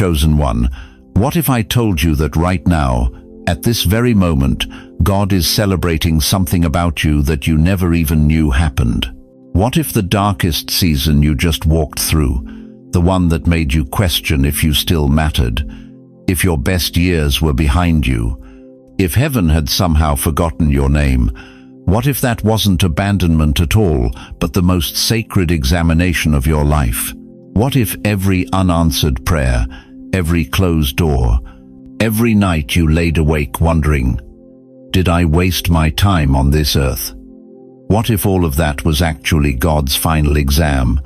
chosen one, what if I told you that right now, at this very moment, God is celebrating something about you that you never even knew happened? What if the darkest season you just walked through, the one that made you question if you still mattered, if your best years were behind you, if heaven had somehow forgotten your name, what if that wasn't abandonment at all, but the most sacred examination of your life? What if every unanswered prayer, every closed door, every night you laid awake wondering, did I waste my time on this earth? What if all of that was actually God's final exam?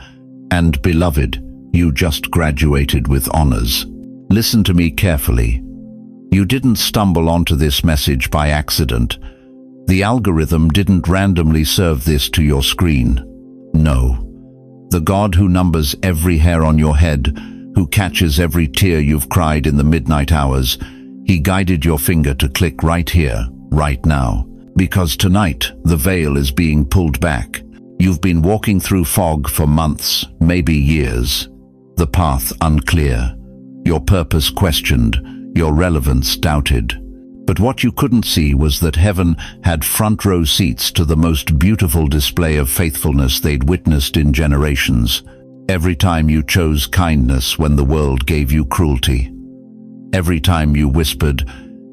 And beloved, you just graduated with honors. Listen to me carefully. You didn't stumble onto this message by accident. The algorithm didn't randomly serve this to your screen. No. The God who numbers every hair on your head, who catches every tear you've cried in the midnight hours, He guided your finger to click right here, right now. Because tonight, the veil is being pulled back. You've been walking through fog for months, maybe years. The path unclear. Your purpose questioned. Your relevance doubted. But what you couldn't see was that heaven had front row seats to the most beautiful display of faithfulness they'd witnessed in generations. Every time you chose kindness when the world gave you cruelty. Every time you whispered,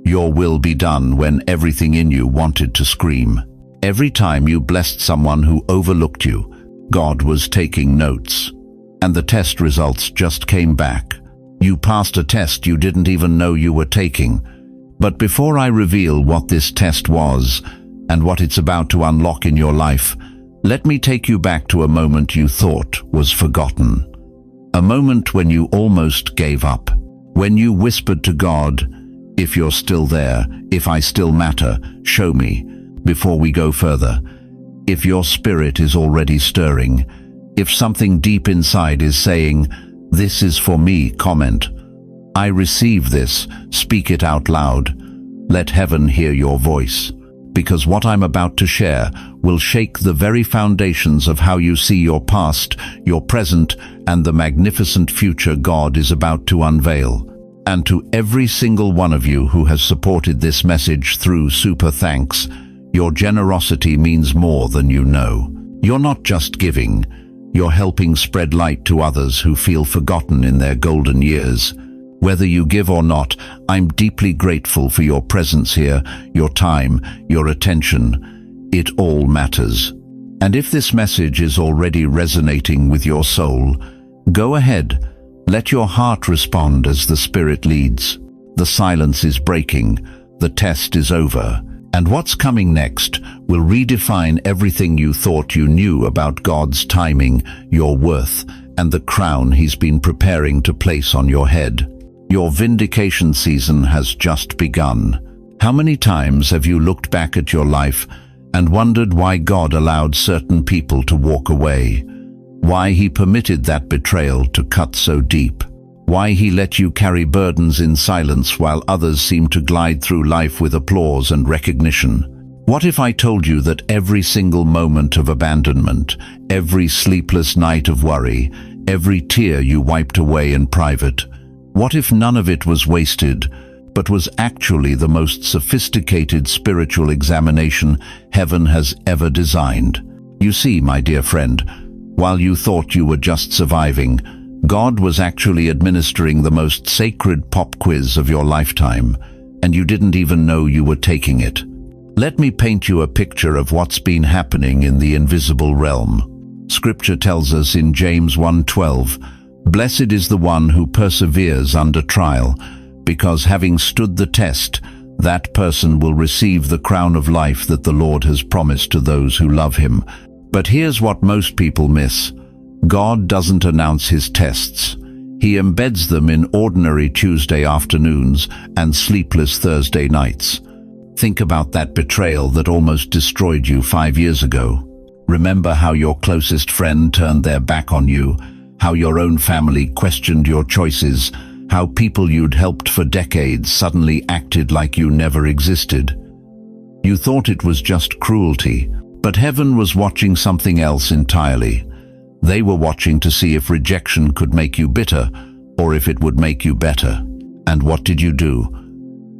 "Your will be done," when everything in you wanted to scream. Every time you blessed someone who overlooked you, God was taking notes. And the test results just came back. You passed a test you didn't even know you were taking. But before I reveal what this test was and what it's about to unlock in your life, let me take you back to a moment you thought was forgotten. A moment when you almost gave up. When you whispered to God, "If you're still there, if I still matter, show me." Before we go further, if your spirit is already stirring, if something deep inside is saying, "This is for me," comment, "I receive this," speak it out loud. Let heaven hear your voice. Because what I'm about to share will shake the very foundations of how you see your past, your present, and the magnificent future God is about to unveil. And to every single one of you who has supported this message through super thanks, your generosity means more than you know. You're not just giving, you're helping spread light to others who feel forgotten in their golden years. Whether you give or not, I'm deeply grateful for your presence here, your time, your attention. It all matters. And if this message is already resonating with your soul, go ahead. Let your heart respond as the Spirit leads. The silence is breaking. The test is over. And what's coming next will redefine everything you thought you knew about God's timing, your worth, and the crown He's been preparing to place on your head. Your vindication season has just begun. How many times have you looked back at your life and wondered why God allowed certain people to walk away? Why He permitted that betrayal to cut so deep? Why He let you carry burdens in silence while others seem to glide through life with applause and recognition? What if I told you that every single moment of abandonment, every sleepless night of worry, every tear you wiped away in private, what if none of it was wasted, but was actually the most sophisticated spiritual examination heaven has ever designed? You see, my dear friend, while you thought you were just surviving, God was actually administering the most sacred pop quiz of your lifetime, and you didn't even know you were taking it. Let me paint you a picture of what's been happening in the invisible realm. Scripture tells us in James 1:12, "Blessed is the one who perseveres under trial, because having stood the test, that person will receive the crown of life that the Lord has promised to those who love Him." But here's what most people miss. God doesn't announce His tests. He embeds them in ordinary Tuesday afternoons and sleepless Thursday nights. Think about that betrayal that almost destroyed you 5 years ago. Remember how your closest friend turned their back on you, how your own family questioned your choices, how people you'd helped for decades suddenly acted like you never existed. You thought it was just cruelty, but heaven was watching something else entirely. They were watching to see if rejection could make you bitter, or if it would make you better. And what did you do?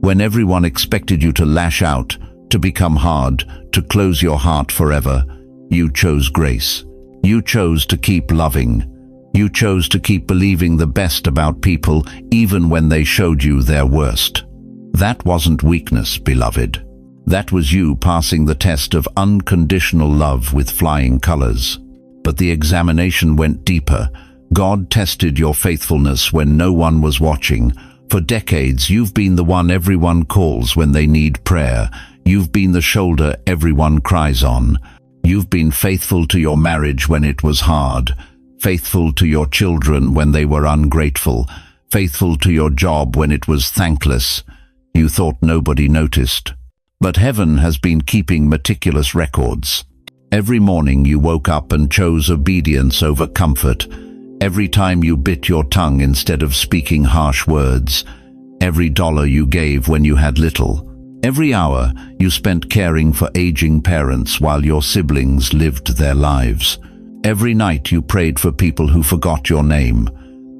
When everyone expected you to lash out, to become hard, to close your heart forever, you chose grace. You chose to keep loving. You chose to keep believing the best about people, even when they showed you their worst. That wasn't weakness, beloved. That was you passing the test of unconditional love with flying colors. But the examination went deeper. God tested your faithfulness when no one was watching. For decades, you've been the one everyone calls when they need prayer. You've been the shoulder everyone cries on. You've been faithful to your marriage when it was hard, faithful to your children when they were ungrateful, faithful to your job when it was thankless. You thought nobody noticed. But heaven has been keeping meticulous records. Every morning you woke up and chose obedience over comfort. Every time you bit your tongue instead of speaking harsh words. Every dollar you gave when you had little. Every hour you spent caring for aging parents while your siblings lived their lives. Every night you prayed for people who forgot your name.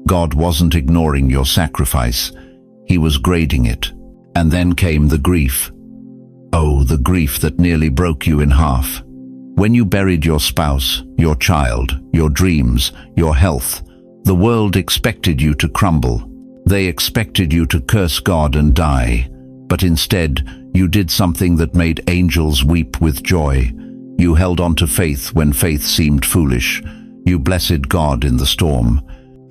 God wasn't ignoring your sacrifice. He was grading it. And then came the grief. Oh, the grief that nearly broke you in half. When you buried your spouse, your child, your dreams, your health, the world expected you to crumble. They expected you to curse God and die. But instead, you did something that made angels weep with joy. You held on to faith when faith seemed foolish. You blessed God in the storm.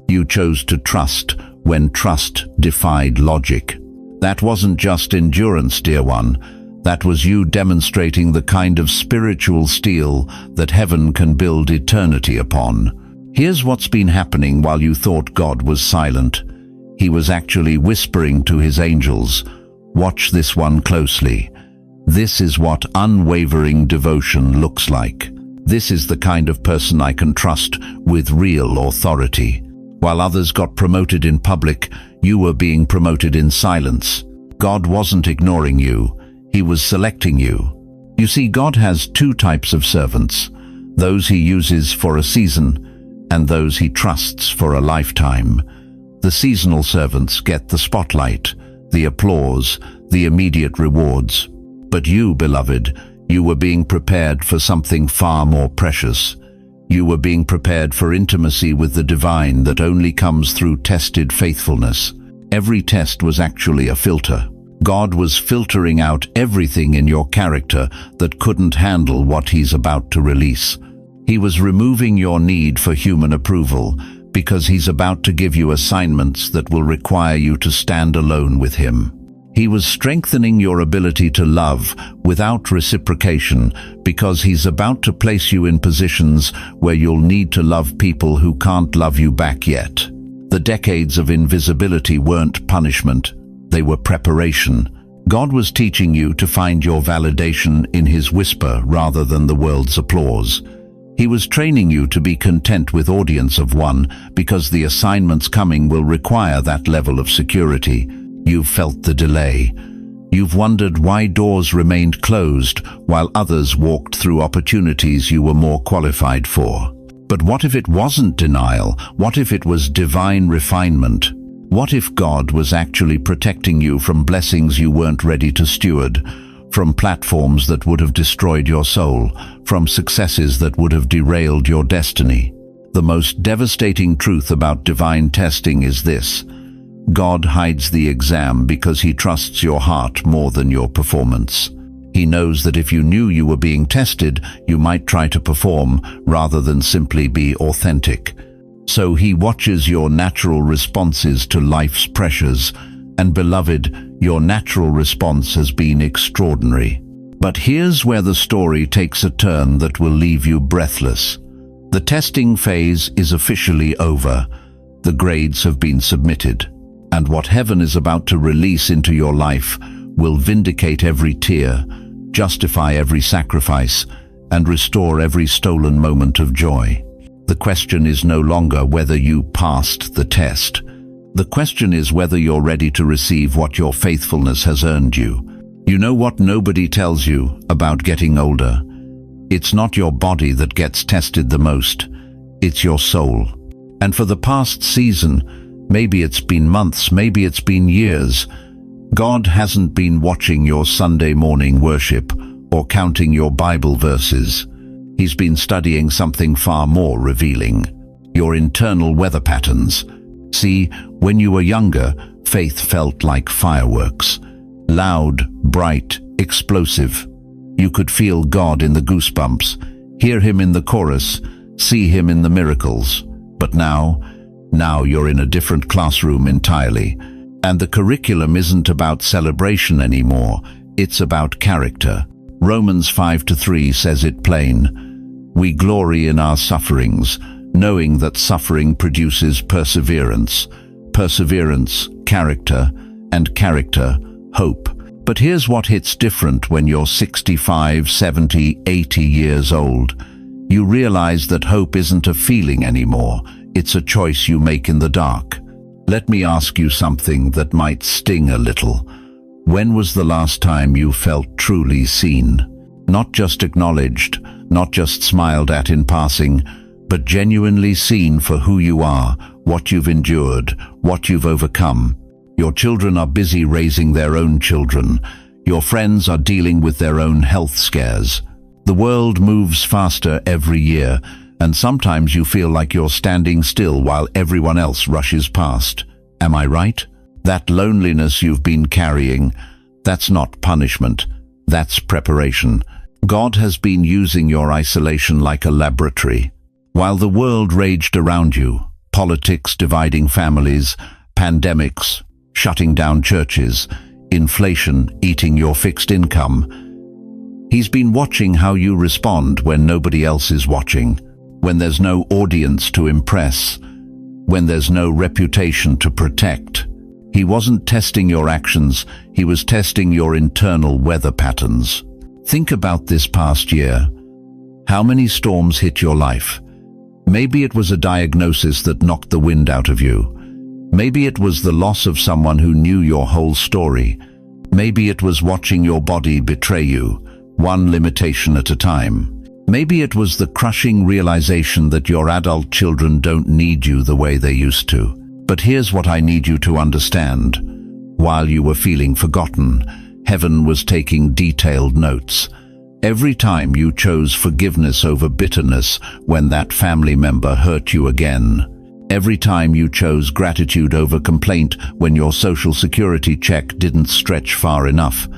You chose to trust when trust defied logic. That wasn't just endurance, dear one. That was you demonstrating the kind of spiritual steel that heaven can build eternity upon. Here's what's been happening while you thought God was silent. He was actually whispering to his angels, "Watch this one closely. This is what unwavering devotion looks like. This is the kind of person I can trust with real authority." While others got promoted in public, you were being promoted in silence. God wasn't ignoring you. He was selecting you. You see, God has two types of servants, those he uses for a season and those he trusts for a lifetime. The seasonal servants get the spotlight, the applause, the immediate rewards. But you, beloved, you were being prepared for something far more precious. You were being prepared for intimacy with the divine that only comes through tested faithfulness. Every test was actually a filter. God was filtering out everything in your character that couldn't handle what he's about to release. He was removing your need for human approval because he's about to give you assignments that will require you to stand alone with him. He was strengthening your ability to love without reciprocation because he's about to place you in positions where you'll need to love people who can't love you back yet. The decades of invisibility weren't punishment. They were preparation. God was teaching you to find your validation in his whisper rather than the world's applause. He was training you to be content with audience of one because the assignments coming will require that level of security. You've felt the delay. You've wondered why doors remained closed while others walked through opportunities you were more qualified for. But what if it wasn't denial? What if it was divine refinement? What if God was actually protecting you from blessings you weren't ready to steward, from platforms that would have destroyed your soul, from successes that would have derailed your destiny? The most devastating truth about divine testing is this: God hides the exam because he trusts your heart more than your performance. He knows that if you knew you were being tested, you might try to perform rather than simply be authentic. So he watches your natural responses to life's pressures, and beloved, your natural response has been extraordinary. But here's where the story takes a turn that will leave you breathless. The testing phase is officially over. The grades have been submitted, and what heaven is about to release into your life will vindicate every tear, justify every sacrifice, and restore every stolen moment of joy. The question is no longer whether you passed the test. The question is whether you're ready to receive what your faithfulness has earned you. You know what nobody tells you about getting older? It's not your body that gets tested the most. It's your soul. And for the past season, Maybe it's been months, maybe it's been years. God hasn't been watching your Sunday morning worship or counting your Bible verses. He's been studying something far more revealing: your internal weather patterns. See, when you were younger, faith felt like fireworks. Loud, bright, explosive. You could feel God in the goosebumps, hear Him in the chorus, see Him in the miracles. But now you're in a different classroom entirely. And the curriculum isn't about celebration anymore, it's about character. Romans 5:3 says it plain. We glory in our sufferings, knowing that suffering produces perseverance. Perseverance, character, and character, hope. But here's what hits different when you're 65, 70, 80 years old. You realize that hope isn't a feeling anymore, it's a choice you make in the dark. Let me ask you something that might sting a little. When was the last time you felt truly seen? Not just acknowledged, not just smiled at in passing, but genuinely seen for who you are, what you've endured, what you've overcome. Your children are busy raising their own children. Your friends are dealing with their own health scares. The world moves faster every year, and sometimes you feel like you're standing still while everyone else rushes past. Am I right? That loneliness you've been carrying, that's not punishment, that's preparation. God has been using your isolation like a laboratory. While the world raged around you, politics dividing families, pandemics shutting down churches, inflation eating your fixed income, He's been watching how you respond when nobody else is watching, when there's no audience to impress, when there's no reputation to protect. He wasn't testing your actions, He was testing your internal weather patterns. Think about this past year. How many storms hit your life? Maybe it was a diagnosis that knocked the wind out of you. Maybe it was the loss of someone who knew your whole story. Maybe it was watching your body betray you, one limitation at a time. Maybe it was the crushing realization that your adult children don't need you the way they used to. But here's what I need you to understand. While you were feeling forgotten, Heaven was taking detailed notes. Every time you chose forgiveness over bitterness when that family member hurt you again. Every time you chose gratitude over complaint when your social security check didn't stretch far enough.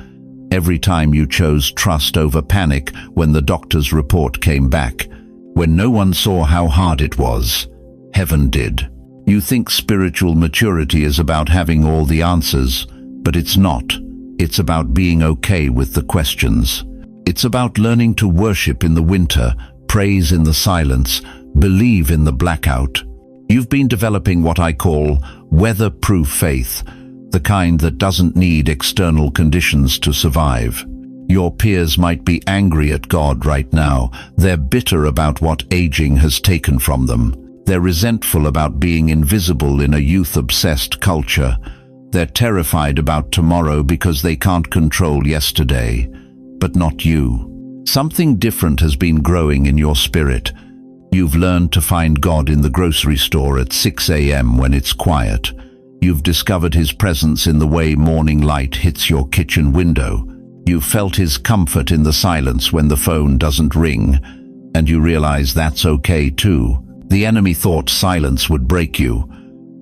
Every time you chose trust over panic when the doctor's report came back. When no one saw how hard it was, Heaven did. You think spiritual maturity is about having all the answers, but it's not. It's about being okay with the questions. It's about learning to worship in the winter, praise in the silence, believe in the blackout. You've been developing what I call weather-proof faith, the kind that doesn't need external conditions to survive. Your peers might be angry at God right now. They're bitter about what aging has taken from them. They're resentful about being invisible in a youth-obsessed culture. They're terrified about tomorrow because they can't control yesterday. But not you. Something different has been growing in your spirit. You've learned to find God in the grocery store at 6 a.m. when it's quiet. You've discovered His presence in the way morning light hits your kitchen window. You've felt His comfort in the silence when the phone doesn't ring. And you realize that's okay too. The enemy thought silence would break you,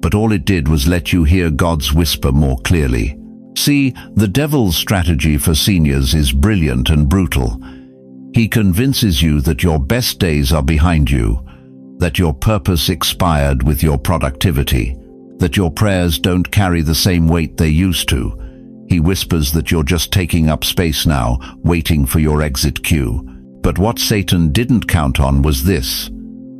but all it did was let you hear God's whisper more clearly. See, the devil's strategy for seniors is brilliant and brutal. He convinces you that your best days are behind you, that your purpose expired with your productivity, that your prayers don't carry the same weight they used to. He whispers that you're just taking up space now, waiting for your exit cue. But what Satan didn't count on was this.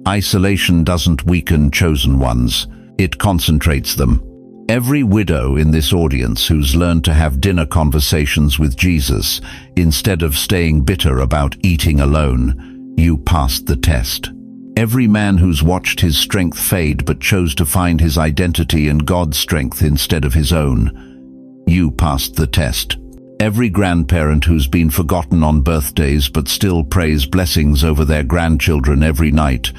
Isolation doesn't weaken chosen ones, it concentrates them. Every widow in this audience who's learned to have dinner conversations with Jesus instead of staying bitter about eating alone, you passed the test. Every man who's watched his strength fade but chose to find his identity in God's strength instead of his own, you passed the test. Every grandparent who's been forgotten on birthdays but still prays blessings over their grandchildren every night,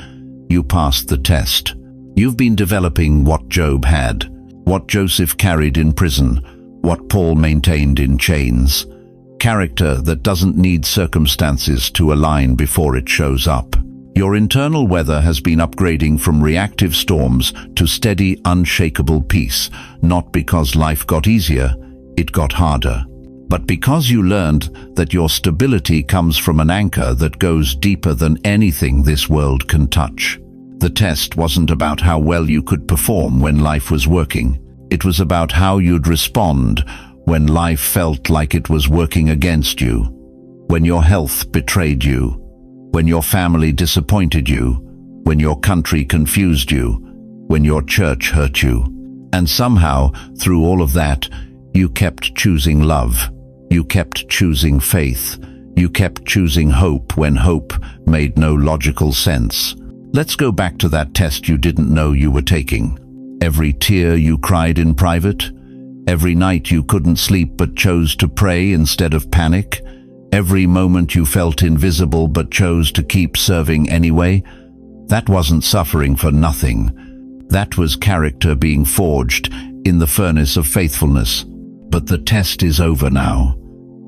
you passed the test. You've been developing what Job had, what Joseph carried in prison, what Paul maintained in chains. Character that doesn't need circumstances to align before it shows up. Your internal weather has been upgrading from reactive storms to steady, unshakable peace, not because life got easier, it got harder, but because you learned that your stability comes from an anchor that goes deeper than anything this world can touch. The test wasn't about how well you could perform when life was working. It was about how you'd respond when life felt like it was working against you, when your health betrayed you, when your family disappointed you, when your country confused you, when your church hurt you. And somehow, through all of that, you kept choosing love. You kept choosing faith. You kept choosing hope when hope made no logical sense. Let's go back to that test you didn't know you were taking. Every tear you cried in private, every night you couldn't sleep but chose to pray instead of panic, every moment you felt invisible but chose to keep serving anyway, that wasn't suffering for nothing. That was character being forged in the furnace of faithfulness. But the test is over now,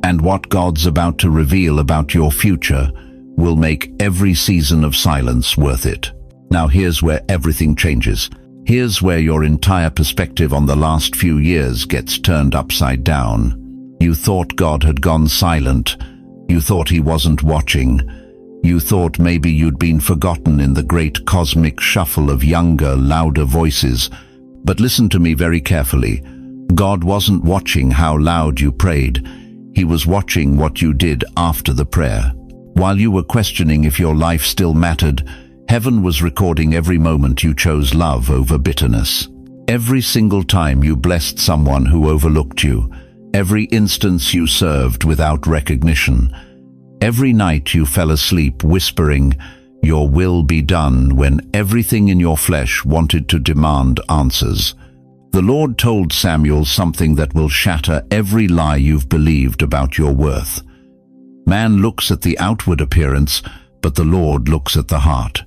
and what God's about to reveal about your future will make every season of silence worth it. Now here's where everything changes. Here's where your entire perspective on the last few years gets turned upside down. You thought God had gone silent. You thought he wasn't watching. You thought maybe you'd been forgotten in the great cosmic shuffle of younger, louder voices. But listen to me very carefully. God wasn't watching how loud you prayed. He was watching what you did after the prayer. While you were questioning if your life still mattered, heaven was recording every moment you chose love over bitterness. Every single time you blessed someone who overlooked you. Every instance you served without recognition. Every night you fell asleep whispering, "Your will be done," when everything in your flesh wanted to demand answers. The Lord told Samuel something that will shatter every lie you've believed about your worth. Man looks at the outward appearance, but the Lord looks at the heart.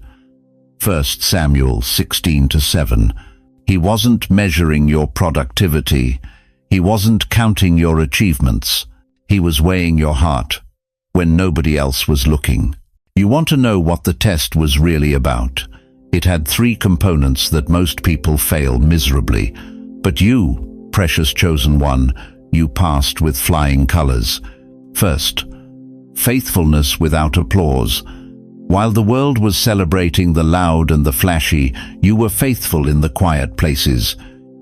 1 Samuel 16-7. He wasn't measuring your productivity. He wasn't counting your achievements. He was weighing your heart when nobody else was looking. You want to know what the test was really about? It had 3 components that most people fail miserably. But you, precious chosen one, you passed with flying colors. First, faithfulness without applause. While the world was celebrating the loud and the flashy, you were faithful in the quiet places.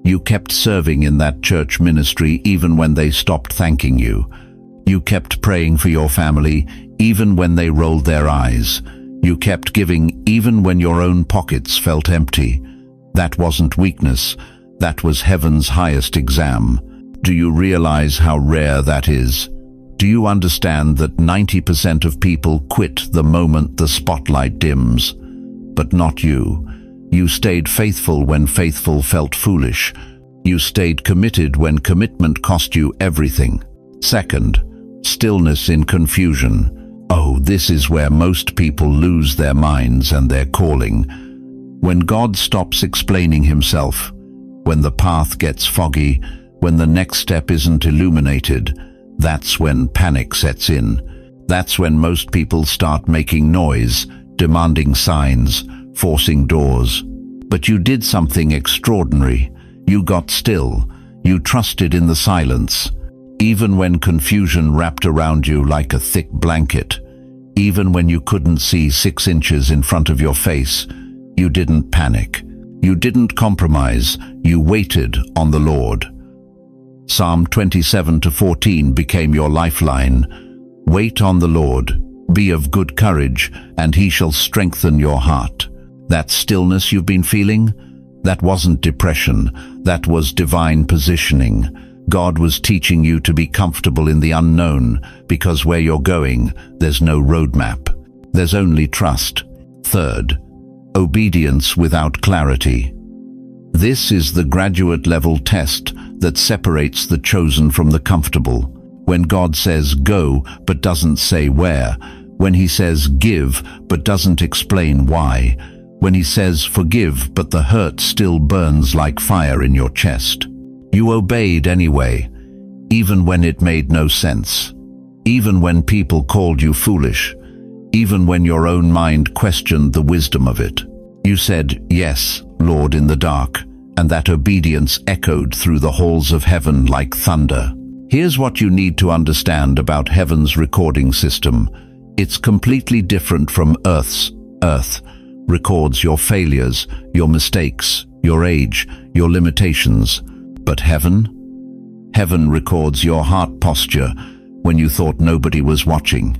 You kept serving in that church ministry even when they stopped thanking you. You kept praying for your family even when they rolled their eyes. You kept giving even when your own pockets felt empty. That wasn't weakness. That was heaven's highest exam. Do you realize how rare that is? Do you understand that 90% of people quit the moment the spotlight dims? But not you. You stayed faithful when faithful felt foolish. You stayed committed when commitment cost you everything. Second, stillness in confusion. Oh, this is where most people lose their minds and their calling. When God stops explaining himself, when the path gets foggy, when the next step isn't illuminated, that's when panic sets in. That's when most people start making noise, demanding signs, forcing doors. But you did something extraordinary. You got still. You trusted in the silence. Even when confusion wrapped around you like a thick blanket, even when you couldn't see 6 inches in front of your face, you didn't panic. You didn't compromise. You waited on the Lord. Psalm 27-14 became your lifeline. Wait on the Lord. Be of good courage, and he shall strengthen your heart. That stillness you've been feeling? That wasn't depression. That was divine positioning. God was teaching you to be comfortable in the unknown, because where you're going, there's no roadmap. There's only trust. Third, obedience without clarity. This is the graduate-level test that separates the chosen from the comfortable. When God says go, but doesn't say where. When he says give, but doesn't explain why. when he says forgive, but the hurt still burns like fire in your chest. You obeyed anyway, even when it made no sense, even when people called you foolish, even when your own mind questioned the wisdom of it. You said, "Yes, Lord," in the dark, and that obedience echoed through the halls of heaven like thunder. Here's what you need to understand about heaven's recording system. It's completely different from Earth's. Earth records your failures, your mistakes, your age, your limitations. But heaven? Heaven records your heart posture when you thought nobody was watching.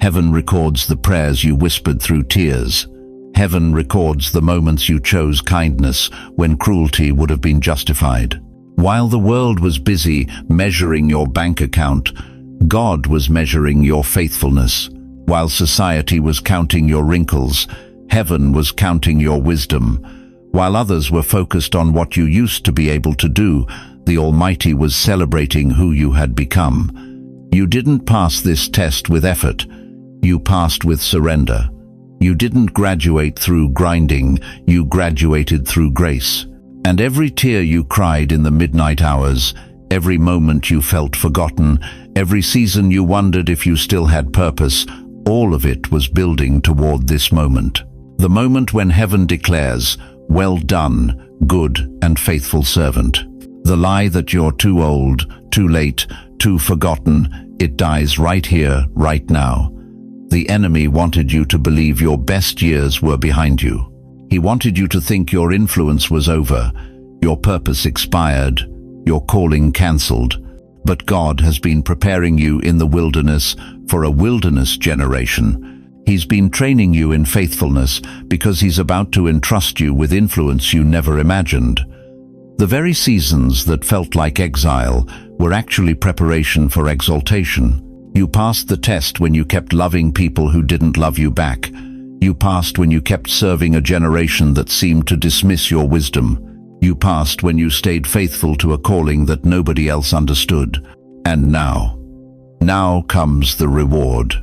Heaven records the prayers you whispered through tears. Heaven records the moments you chose kindness when cruelty would have been justified. While the world was busy measuring your bank account, God was measuring your faithfulness. While society was counting your wrinkles, heaven was counting your wisdom. While others were focused on what you used to be able to do, the Almighty was celebrating who you had become. You didn't pass this test with effort. You passed with surrender. You didn't graduate through grinding, you graduated through grace. And every tear you cried in the midnight hours, every moment you felt forgotten, every season you wondered if you still had purpose, all of it was building toward this moment. The moment when heaven declares, "Well done, good and faithful servant." The lie that you're too old, too late, too forgotten, it dies right here, right now. The enemy wanted you to believe your best years were behind you. He wanted you to think your influence was over, your purpose expired, your calling cancelled. But God has been preparing you in the wilderness for a wilderness generation. He's been training you in faithfulness because He's about to entrust you with influence you never imagined. The very seasons that felt like exile were actually preparation for exaltation. You passed the test when you kept loving people who didn't love you back. You passed when you kept serving a generation that seemed to dismiss your wisdom. You passed when you stayed faithful to a calling that nobody else understood. And now comes the reward.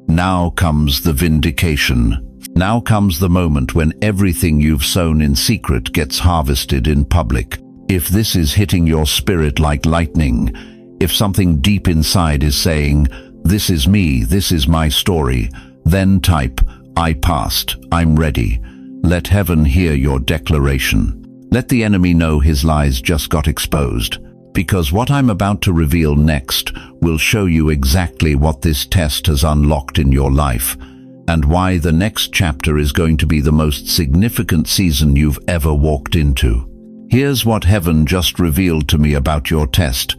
Now comes the vindication. Now comes the moment when everything you've sown in secret gets harvested in public. If this is hitting your spirit like lightning, if something deep inside is saying, "This is me, this is my story," then type, "I passed, I'm ready." Let heaven hear your declaration. Let the enemy know his lies just got exposed. Because what I'm about to reveal next will show you exactly what this test has unlocked in your life, and why the next chapter is going to be the most significant season you've ever walked into. Here's what heaven just revealed to me about your test,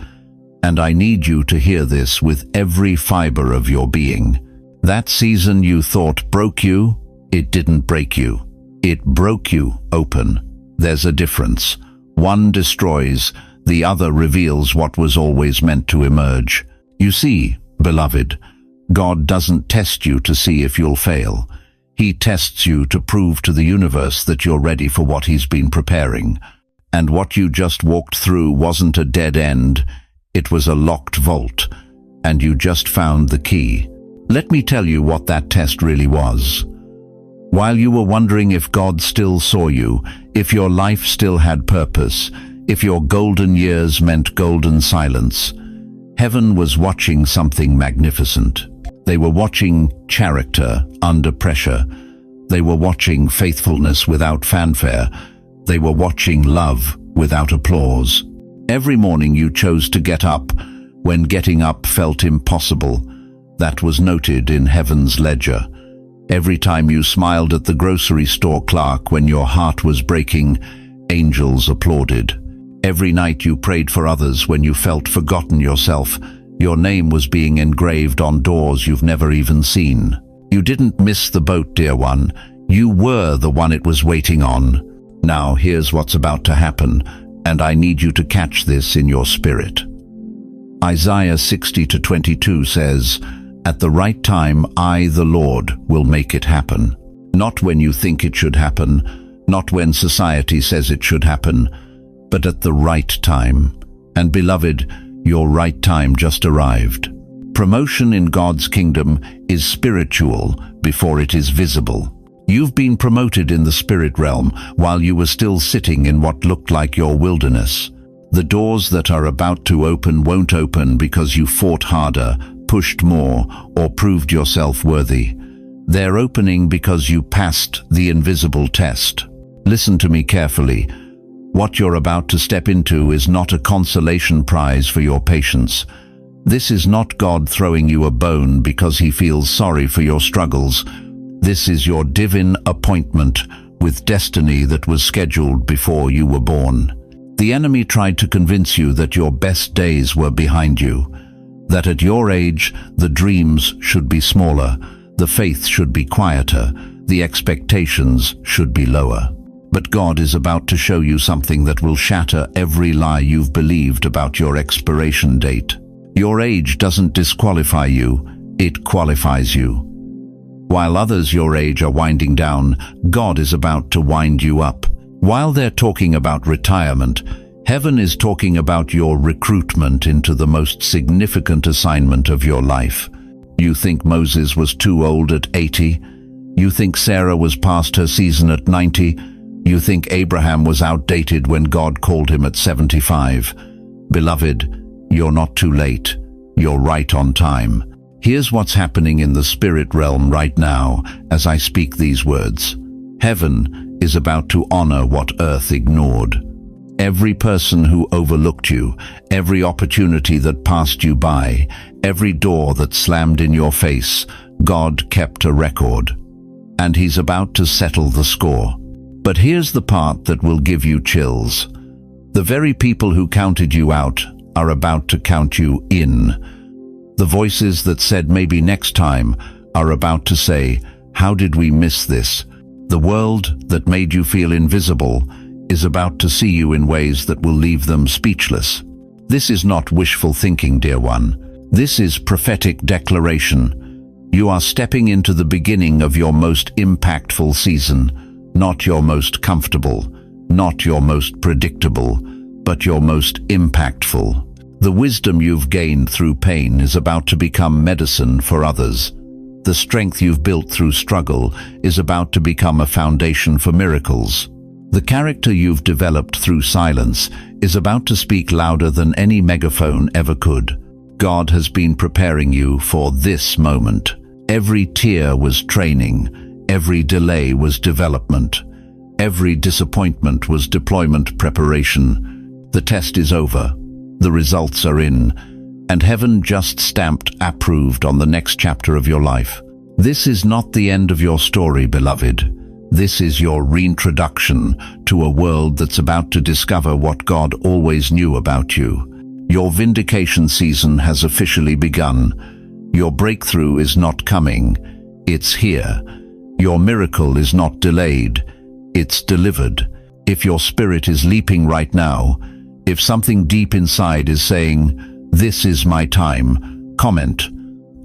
and I need you to hear this with every fiber of your being. That season you thought broke you, it didn't break you. It broke you open. There's a difference. One destroys, the other reveals what was always meant to emerge. You see, beloved, God doesn't test you to see if you'll fail. He tests you to prove to the universe that you're ready for what He's been preparing. And what you just walked through wasn't a dead end. It was a locked vault, and you just found the key. Let me tell you what that test really was. While you were wondering if God still saw you, if your life still had purpose, if your golden years meant golden silence, heaven was watching something magnificent. They were watching character under pressure. They were watching faithfulness without fanfare. They were watching love without applause. Every morning you chose to get up when getting up felt impossible. That was noted in heaven's ledger. Every time you smiled at the grocery store clerk when your heart was breaking, angels applauded. Every night you prayed for others when you felt forgotten yourself. Your name was being engraved on doors you've never even seen. You didn't miss the boat, dear one. You were the one it was waiting on. Now here's what's about to happen, and I need you to catch this in your spirit. Isaiah 60:22 says, "At the right time, I, the Lord, will make it happen." Not when you think it should happen, not when society says it should happen, but at the right time. And beloved, your right time just arrived. Promotion in God's kingdom is spiritual before it is visible. You've been promoted in the spirit realm while you were still sitting in what looked like your wilderness. The doors that are about to open won't open because you fought harder, pushed more, or proved yourself worthy. They're opening because you passed the invisible test. Listen to me carefully. What you're about to step into is not a consolation prize for your patience. This is not God throwing you a bone because he feels sorry for your struggles. This is your divine appointment with destiny that was scheduled before you were born. The enemy tried to convince you that your best days were behind you, that at your age the dreams should be smaller, the faith should be quieter, the expectations should be lower. But God is about to show you something that will shatter every lie you've believed about your expiration date. Your age doesn't disqualify you, it qualifies you. While others your age are winding down, God is about to wind you up. While they're talking about retirement, heaven is talking about your recruitment into the most significant assignment of your life. You think Moses was too old at 80? You think Sarah was past her season at 90? You think Abraham was outdated when God called him at 75? Beloved, you're not too late. You're right on time. Here's what's happening in the spirit realm right now as I speak these words. Heaven is about to honor what earth ignored. Every person who overlooked you, every opportunity that passed you by, every door that slammed in your face, God kept a record. And he's about to settle the score. But here's the part that will give you chills. The very people who counted you out are about to count you in. The voices that said maybe next time are about to say, how did we miss this? The world that made you feel invisible is about to see you in ways that will leave them speechless. This is not wishful thinking, dear one. This is prophetic declaration. You are stepping into the beginning of your most impactful season, not your most comfortable, not your most predictable, but your most impactful. The wisdom you've gained through pain is about to become medicine for others. The strength you've built through struggle is about to become a foundation for miracles. The character you've developed through silence is about to speak louder than any megaphone ever could. God has been preparing you for this moment. Every tear was training. Every delay was development. Every disappointment was deployment preparation. The test is over. The results are in. And heaven just stamped approved on the next chapter of your life. This is not the end of your story, beloved. This is your reintroduction to a world that's about to discover what God always knew about you. Your vindication season has officially begun. Your breakthrough is not coming. It's here. Your miracle is not delayed. It's delivered. If your spirit is leaping right now, if something deep inside is saying, "This is my time," comment,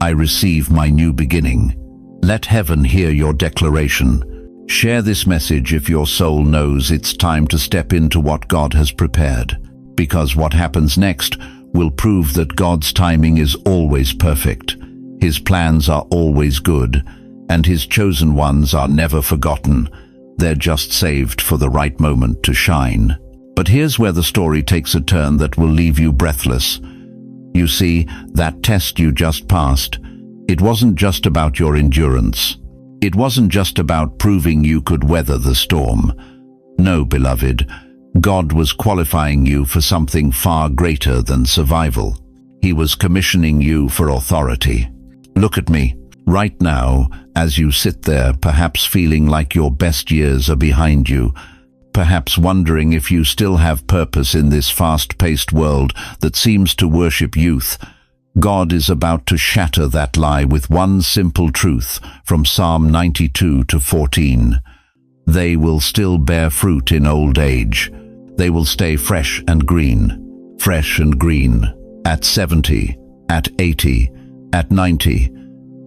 "I receive my new beginning." Let heaven hear your declaration. Share this message if your soul knows it's time to step into what God has prepared, because what happens next will prove that God's timing is always perfect. His plans are always good, and His chosen ones are never forgotten. They're just saved for the right moment to shine. But here's where the story takes a turn that will leave you breathless. You see, that test you just passed, it wasn't just about your endurance. It wasn't just about proving you could weather the storm. No, beloved, God was qualifying you for something far greater than survival. He was commissioning you for authority. Look at me, right now, as you sit there, perhaps feeling like your best years are behind you, perhaps wondering if you still have purpose in this fast-paced world that seems to worship youth. God is about to shatter that lie with one simple truth from Psalm 92:14. They will still bear fruit in old age. They will stay fresh and green, at 70, at 80, at 90.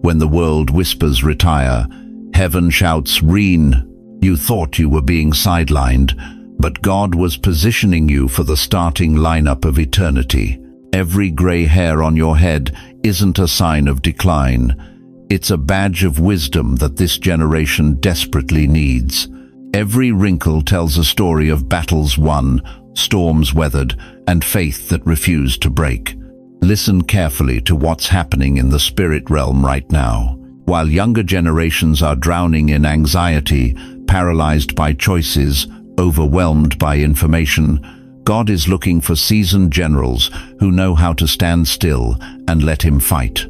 When the world whispers retire, heaven shouts reign. You thought you were being sidelined, but God was positioning you for the starting lineup of eternity. Every gray hair on your head isn't a sign of decline. It's a badge of wisdom that this generation desperately needs. Every wrinkle tells a story of battles won, storms weathered, and faith that refused to break. Listen carefully to what's happening in the spirit realm right now. While younger generations are drowning in anxiety, paralyzed by choices, overwhelmed by information, God is looking for seasoned generals who know how to stand still and let Him fight.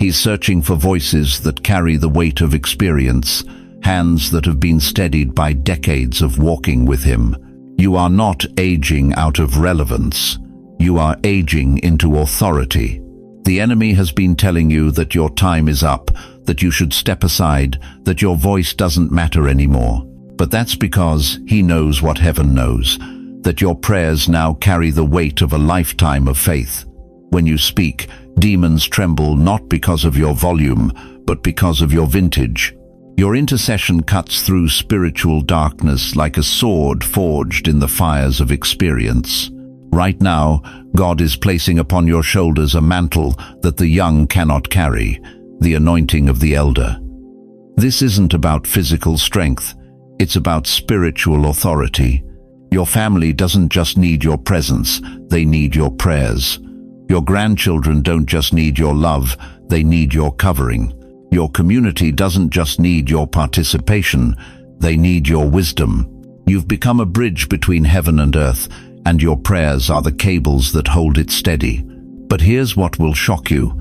He's searching for voices that carry the weight of experience, hands that have been steadied by decades of walking with Him. You are not aging out of relevance. You are aging into authority. The enemy has been telling you that your time is up, that you should step aside, that your voice doesn't matter anymore. But that's because he knows what heaven knows, that your prayers now carry the weight of a lifetime of faith. When you speak, demons tremble not because of your volume, but because of your vintage. Your intercession cuts through spiritual darkness like a sword forged in the fires of experience. Right now, God is placing upon your shoulders a mantle that the young cannot carry, the anointing of the elder. This isn't about physical strength, it's about spiritual authority. Your family doesn't just need your presence, they need your prayers. Your grandchildren don't just need your love, they need your covering. Your community doesn't just need your participation, they need your wisdom. You've become a bridge between heaven and earth, and your prayers are the cables that hold it steady. But here's what will shock you.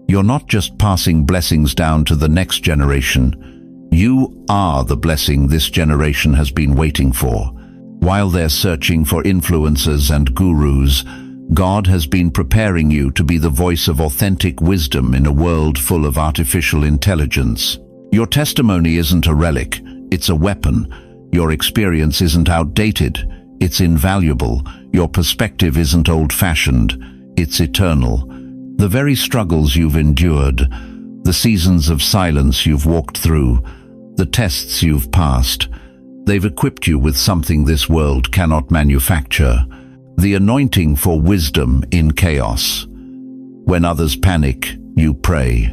You're not just passing blessings down to the next generation. You are the blessing this generation has been waiting for. While they're searching for influencers and gurus, God has been preparing you to be the voice of authentic wisdom in a world full of artificial intelligence. Your testimony isn't a relic, it's a weapon. Your experience isn't outdated, it's invaluable. Your perspective isn't old-fashioned, it's eternal. The very struggles you've endured, the seasons of silence you've walked through, the tests you've passed, they've equipped you with something this world cannot manufacture. The anointing for wisdom in chaos. When others panic, you pray.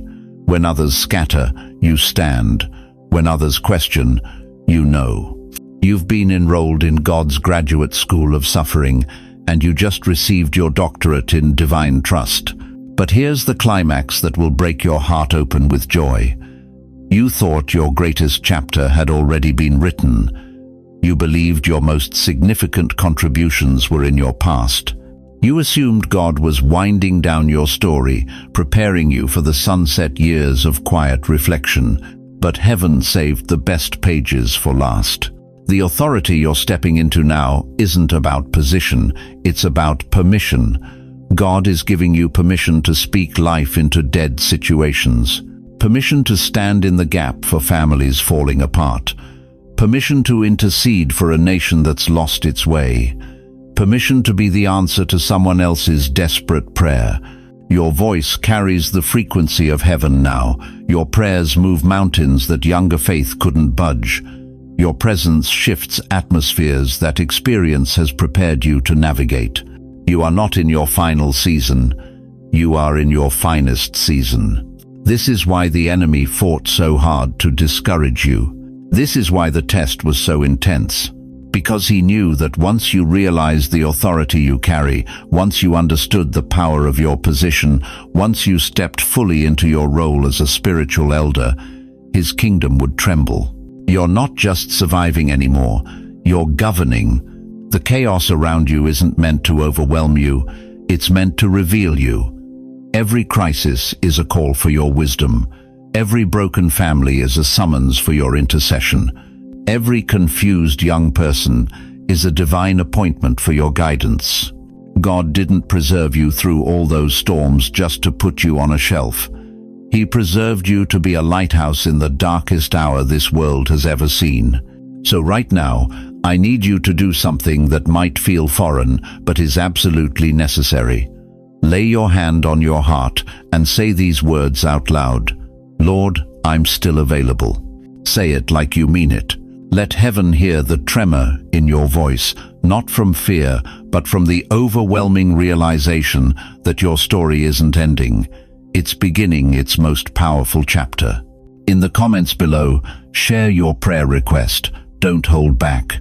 When others scatter, you stand. When others question, you know. You've been enrolled in God's graduate school of suffering, and you just received your doctorate in divine trust. But here's the climax that will break your heart open with joy. You thought your greatest chapter had already been written. You believed your most significant contributions were in your past. You assumed God was winding down your story, preparing you for the sunset years of quiet reflection. But heaven saved the best pages for last. The authority you're stepping into now isn't about position, it's about permission. God is giving you permission to speak life into dead situations. Permission to stand in the gap for families falling apart. Permission to intercede for a nation that's lost its way. Permission to be the answer to someone else's desperate prayer. Your voice carries the frequency of heaven now. Your prayers move mountains that younger faith couldn't budge. Your presence shifts atmospheres that experience has prepared you to navigate. You are not in your final season. You are in your finest season. This is why the enemy fought so hard to discourage you. This is why the test was so intense. Because he knew that once you realized the authority you carry, once you understood the power of your position, once you stepped fully into your role as a spiritual elder, his kingdom would tremble. You're not just surviving anymore, you're governing. The chaos around you isn't meant to overwhelm you, it's meant to reveal you. Every crisis is a call for your wisdom. Every broken family is a summons for your intercession. Every confused young person is a divine appointment for your guidance. God didn't preserve you through all those storms just to put you on a shelf. He preserved you to be a lighthouse in the darkest hour this world has ever seen. So right now, I need you to do something that might feel foreign, but is absolutely necessary. Lay your hand on your heart and say these words out loud. Lord, I'm still available. Say it like you mean it. Let heaven hear the tremor in your voice, not from fear, but from the overwhelming realization that your story isn't ending. It's beginning its most powerful chapter. In the comments below, share your prayer request. Don't hold back.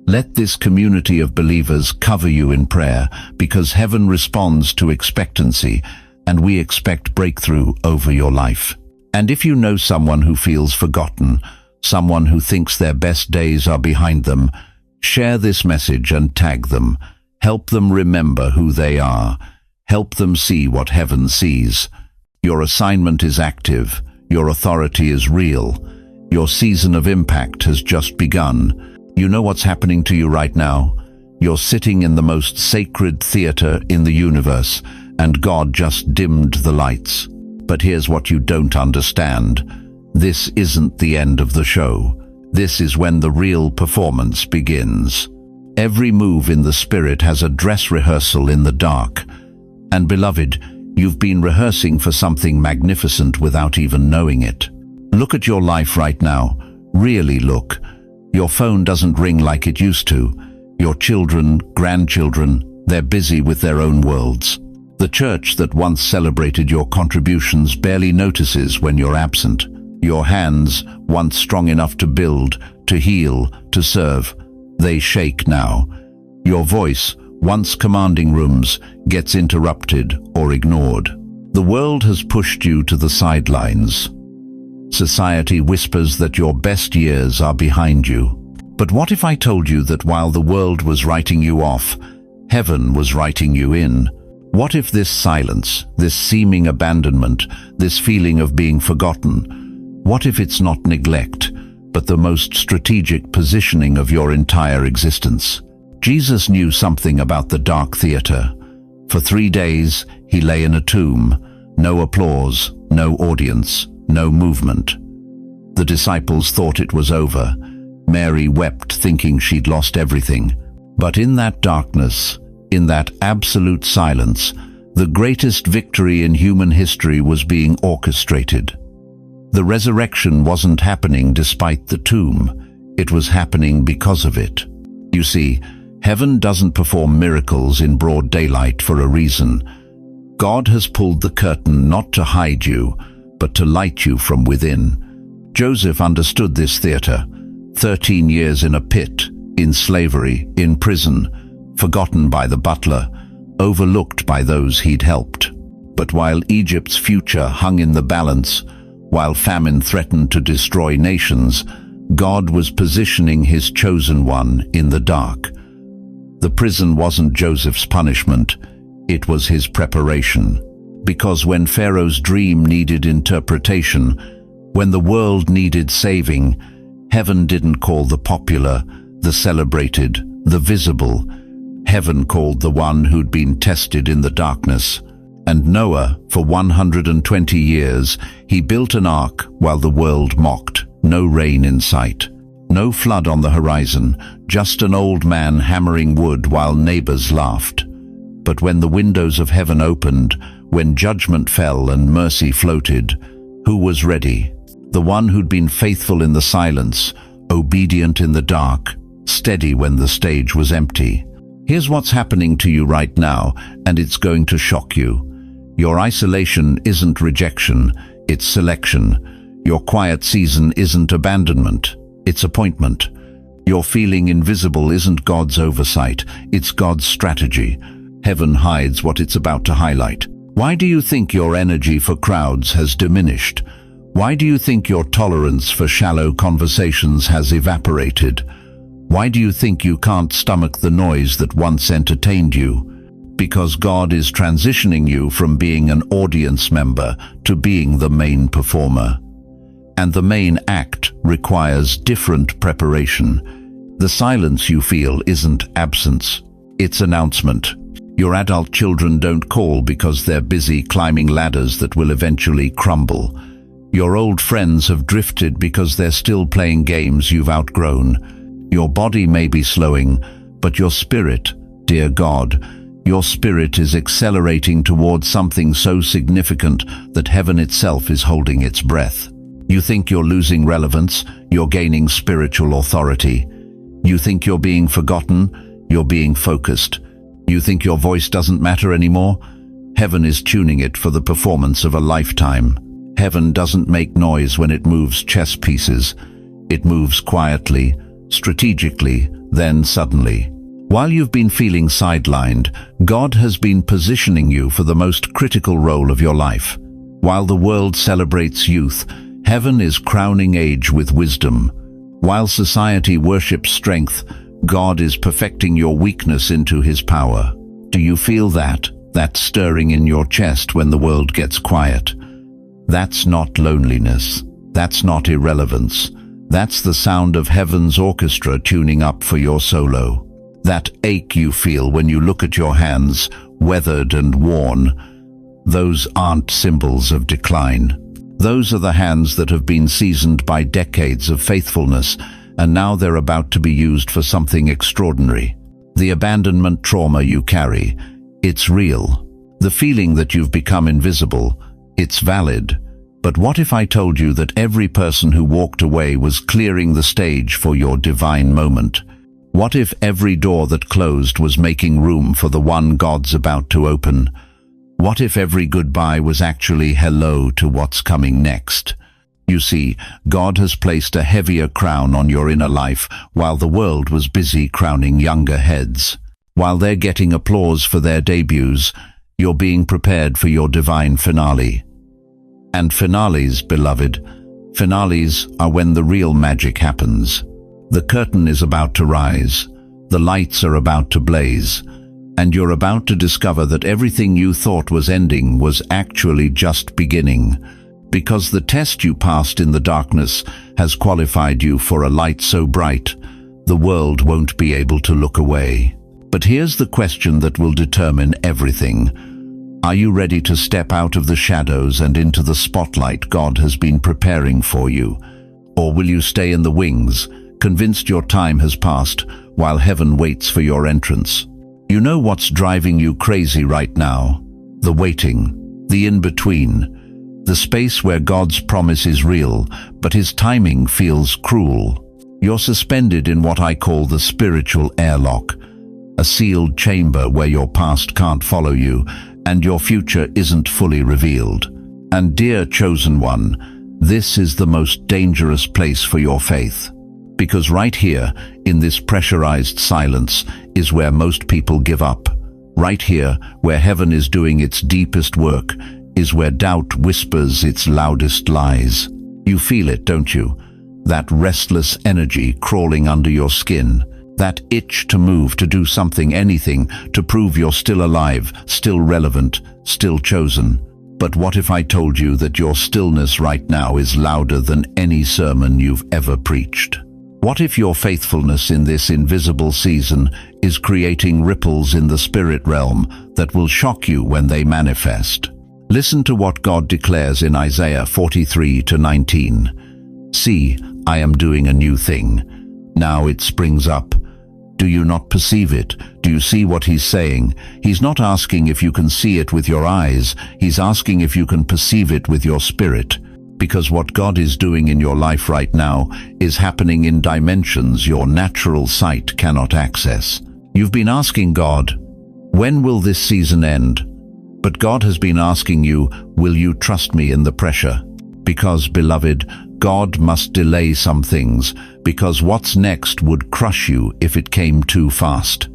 Let this community of believers cover you in prayer, because heaven responds to expectancy, and we expect breakthrough over your life. And if you know someone who feels forgotten, someone who thinks their best days are behind them, share this message and tag them. Help them remember who they are. Help them see what heaven sees. Your assignment is active. Your authority is real. Your season of impact has just begun. You know what's happening to you right now? You're sitting in the most sacred theater in the universe, and God just dimmed the lights. But here's what you don't understand. This isn't the end of the show. This is when the real performance begins. Every move in the Spirit has a dress rehearsal in the dark. And beloved, you've been rehearsing for something magnificent without even knowing it. Look at your life right now. Really look. Your phone doesn't ring like it used to. Your children, grandchildren, they're busy with their own worlds. The church that once celebrated your contributions barely notices when you're absent. Your hands, once strong enough to build, to heal, to serve, they shake now. Your voice, once commanding rooms, gets interrupted or ignored. The world has pushed you to the sidelines. Society whispers that your best years are behind you. But what if I told you that while the world was writing you off, heaven was writing you in? What if this silence, this seeming abandonment, this feeling of being forgotten, what if it's not neglect, but the most strategic positioning of your entire existence? Jesus knew something about the dark theater. For 3 days, he lay in a tomb. No applause, no audience, no movement. The disciples thought it was over. Mary wept, thinking she'd lost everything. But in that darkness, in that absolute silence, the greatest victory in human history was being orchestrated. The resurrection wasn't happening despite the tomb. It was happening because of it. You see, heaven doesn't perform miracles in broad daylight for a reason. God has pulled the curtain not to hide you, but to light you from within. Joseph understood this theater. 13 years in a pit, in slavery, in prison, forgotten by the butler, overlooked by those he'd helped. But while Egypt's future hung in the balance, while famine threatened to destroy nations, God was positioning his chosen one in the dark. The prison wasn't Joseph's punishment, it was his preparation. Because when Pharaoh's dream needed interpretation, when the world needed saving, heaven didn't call the popular, the celebrated, the visible. Heaven called the one who'd been tested in the darkness. And Noah, for 120 years, he built an ark while the world mocked. No rain in sight. No flood on the horizon, just an old man hammering wood while neighbors laughed. But when the windows of heaven opened, when judgment fell and mercy floated, who was ready? The one who'd been faithful in the silence, obedient in the dark, steady when the stage was empty. Here's what's happening to you right now, and it's going to shock you. Your isolation isn't rejection, it's selection. Your quiet season isn't abandonment, it's appointment. Your feeling invisible isn't God's oversight, it's God's strategy. Heaven hides what it's about to highlight. Why do you think your energy for crowds has diminished? Why do you think your tolerance for shallow conversations has evaporated? Why do you think you can't stomach the noise that once entertained you? Because God is transitioning you from being an audience member to being the main performer. And the main act requires different preparation. The silence you feel isn't absence, it's announcement. Your adult children don't call because they're busy climbing ladders that will eventually crumble. Your old friends have drifted because they're still playing games you've outgrown. Your body may be slowing, but your spirit, dear God, your spirit is accelerating towards something so significant that heaven itself is holding its breath. You think you're losing relevance, you're gaining spiritual authority. You think you're being forgotten, you're being focused. You think your voice doesn't matter anymore? Heaven is tuning it for the performance of a lifetime. Heaven doesn't make noise when it moves chess pieces. It moves quietly, strategically, then suddenly. While you've been feeling sidelined, God has been positioning you for the most critical role of your life. While the world celebrates youth, heaven is crowning age with wisdom. While society worships strength, God is perfecting your weakness into His power. Do you feel that stirring in your chest when the world gets quiet? That's not loneliness. That's not irrelevance. That's the sound of heaven's orchestra tuning up for your solo. That ache you feel when you look at your hands, weathered and worn, those aren't symbols of decline. Those are the hands that have been seasoned by decades of faithfulness, and now they're about to be used for something extraordinary. The abandonment trauma you carry, it's real. The feeling that you've become invisible, it's valid. But what if I told you that every person who walked away was clearing the stage for your divine moment? What if every door that closed was making room for the one God's about to open? What if every goodbye was actually hello to what's coming next? You see, God has placed a heavier crown on your inner life while the world was busy crowning younger heads. While they're getting applause for their debuts, you're being prepared for your divine finale. And finales, beloved, finales are when the real magic happens. The curtain is about to rise, the lights are about to blaze, and you're about to discover that everything you thought was ending was actually just beginning, because the test you passed in the darkness has qualified you for a light so bright, the world won't be able to look away. But here's the question that will determine everything. Are you ready to step out of the shadows and into the spotlight God has been preparing for you? Or will you stay in the wings, convinced your time has passed, while heaven waits for your entrance? You know what's driving you crazy right now? The waiting, the in-between, the space where God's promise is real, but His timing feels cruel. You're suspended in what I call the spiritual airlock, a sealed chamber where your past can't follow you and your future isn't fully revealed. And dear chosen one, this is the most dangerous place for your faith. Because right here, in this pressurized silence, is where most people give up. Right here, where heaven is doing its deepest work, is where doubt whispers its loudest lies. You feel it, don't you? That restless energy crawling under your skin. That itch to move, to do something, anything, to prove you're still alive, still relevant, still chosen. But what if I told you that your stillness right now is louder than any sermon you've ever preached? What if your faithfulness in this invisible season is creating ripples in the spirit realm that will shock you when they manifest? Listen to what God declares in Isaiah 43:19. See, I am doing a new thing. Now it springs up. Do you not perceive it? Do you see what He's saying? He's not asking if you can see it with your eyes. He's asking if you can perceive it with your spirit. Because what God is doing in your life right now is happening in dimensions your natural sight cannot access. You've been asking God, when will this season end? But God has been asking you, will you trust me in the pressure? Because, beloved, God must delay some things, because what's next would crush you if it came too fast.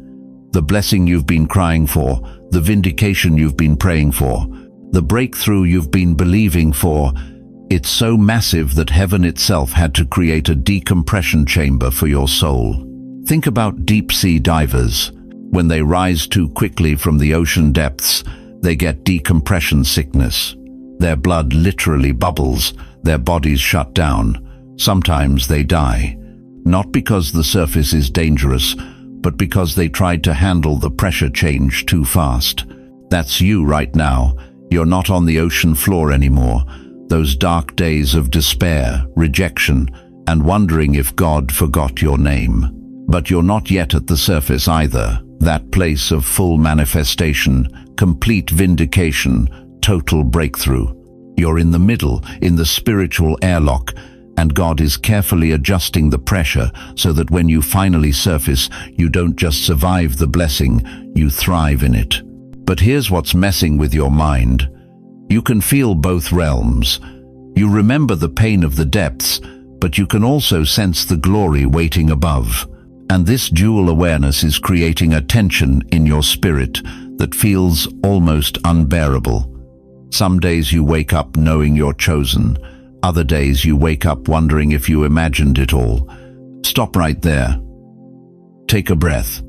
The blessing you've been crying for, the vindication you've been praying for, the breakthrough you've been believing for, it's so massive that heaven itself had to create a decompression chamber for your soul. Think about deep-sea divers. When they rise too quickly from the ocean depths, they get decompression sickness. Their blood literally bubbles, their bodies shut down. Sometimes they die. Not because the surface is dangerous, but because they tried to handle the pressure change too fast. That's you right now. You're not on the ocean floor anymore. Those dark days of despair, rejection, and wondering if God forgot your name. But you're not yet at the surface either. That place of full manifestation, complete vindication, total breakthrough. You're in the middle, in the spiritual airlock, and God is carefully adjusting the pressure so that when you finally surface, you don't just survive the blessing, you thrive in it. But here's what's messing with your mind. You can feel both realms. You remember the pain of the depths, but you can also sense the glory waiting above. And this dual awareness is creating a tension in your spirit that feels almost unbearable. Some days you wake up knowing you're chosen. Other days you wake up wondering if you imagined it all. Stop right there. Take a breath.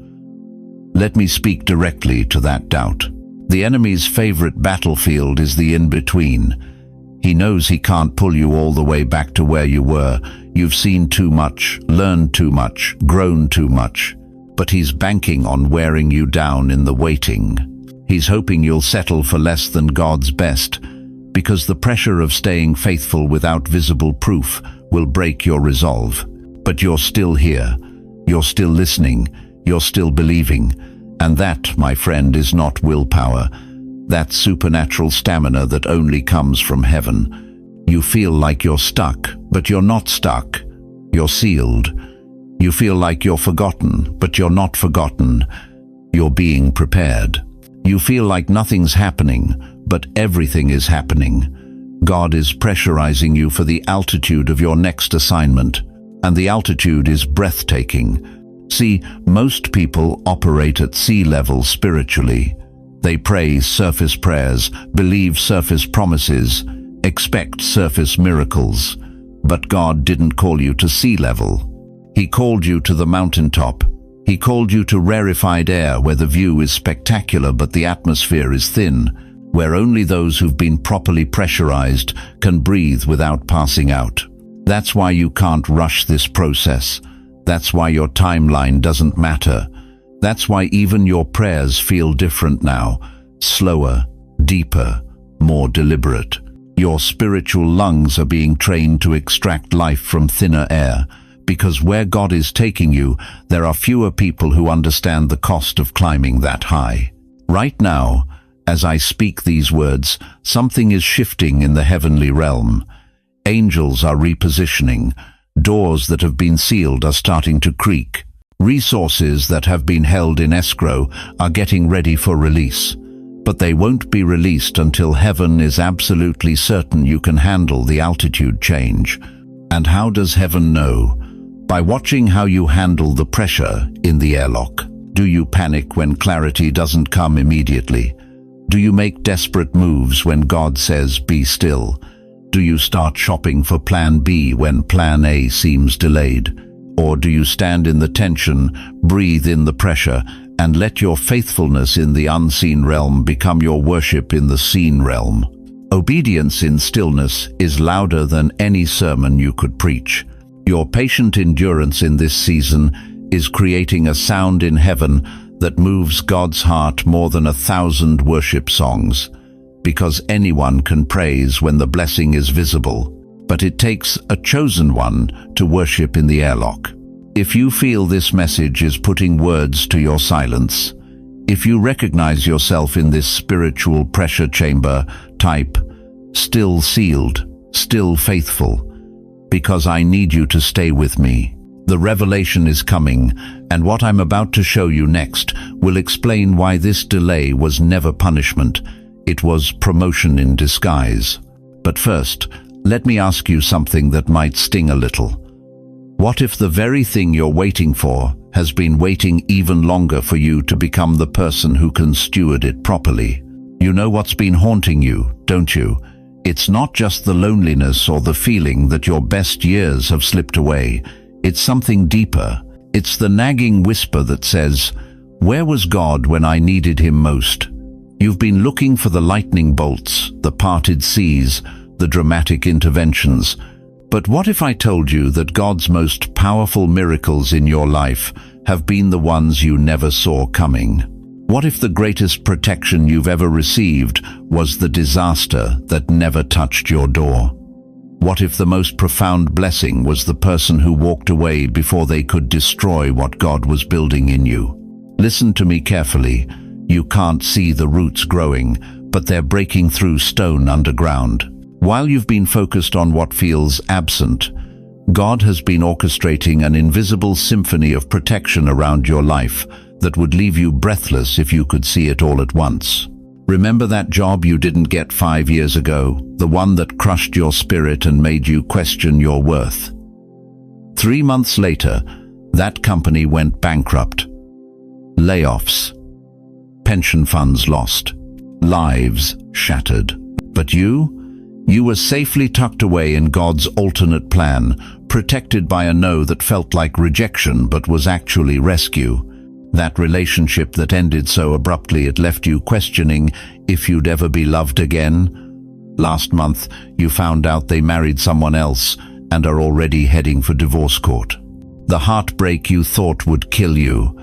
Let me speak directly to that doubt. The enemy's favorite battlefield is the in-between. He knows he can't pull you all the way back to where you were. You've seen too much, learned too much, grown too much. But he's banking on wearing you down in the waiting. He's hoping you'll settle for less than God's best, because the pressure of staying faithful without visible proof will break your resolve. But you're still here. You're still listening. You're still believing. And that, my friend, is not willpower. That's supernatural stamina that only comes from heaven. You feel like you're stuck, but you're not stuck. You're sealed. You feel like you're forgotten, but you're not forgotten. You're being prepared. You feel like nothing's happening, but everything is happening. God is pressurizing you for the altitude of your next assignment, and the altitude is breathtaking. See, most people operate at sea level spiritually. They pray surface prayers, believe surface promises, expect surface miracles. But God didn't call you to sea level. He called you to the mountaintop. He called you to rarefied air where the view is spectacular but the atmosphere is thin, where only those who've been properly pressurized can breathe without passing out. That's why you can't rush this process. That's why your timeline doesn't matter. That's why even your prayers feel different now, slower, deeper, more deliberate. Your spiritual lungs are being trained to extract life from thinner air, because where God is taking you, there are fewer people who understand the cost of climbing that high. Right now, as I speak these words, something is shifting in the heavenly realm. Angels are repositioning. Doors that have been sealed are starting to creak. Resources that have been held in escrow are getting ready for release. But they won't be released until heaven is absolutely certain you can handle the altitude change. And how does heaven know? By watching how you handle the pressure in the airlock. Do you panic when clarity doesn't come immediately? Do you make desperate moves when God says, "Be still"? Do you start shopping for plan B when plan A seems delayed? Or do you stand in the tension, breathe in the pressure, and let your faithfulness in the unseen realm become your worship in the seen realm? Obedience in stillness is louder than any sermon you could preach. Your patient endurance in this season is creating a sound in heaven that moves God's heart more than 1,000 worship songs. Because anyone can praise when the blessing is visible, but it takes a chosen one to worship in the airlock. If you feel this message is putting words to your silence, if you recognize yourself in this spiritual pressure chamber, type, "Still sealed, still faithful," because I need you to stay with me. The revelation is coming, and what I'm about to show you next will explain why this delay was never punishment. It was promotion in disguise. But first, let me ask you something that might sting a little. What if the very thing you're waiting for has been waiting even longer for you to become the person who can steward it properly? You know what's been haunting you, don't you? It's not just the loneliness or the feeling that your best years have slipped away. It's something deeper. It's the nagging whisper that says, "Where was God when I needed him most?" You've been looking for the lightning bolts, the parted seas, the dramatic interventions. But what if I told you that God's most powerful miracles in your life have been the ones you never saw coming? What if the greatest protection you've ever received was the disaster that never touched your door? What if the most profound blessing was the person who walked away before they could destroy what God was building in you? Listen to me carefully. You can't see the roots growing, but they're breaking through stone underground. While you've been focused on what feels absent, God has been orchestrating an invisible symphony of protection around your life that would leave you breathless if you could see it all at once. Remember that job you didn't get 5 years ago, the one that crushed your spirit and made you question your worth? 3 months later, that company went bankrupt. Layoffs, pension funds lost, lives shattered. But you were safely tucked away in God's alternate plan, protected by a no that felt like rejection but was actually rescue. That relationship that ended so abruptly it left you questioning if you'd ever be loved again. Last month, you found out they married someone else and are already heading for divorce court. The heartbreak you thought would kill you.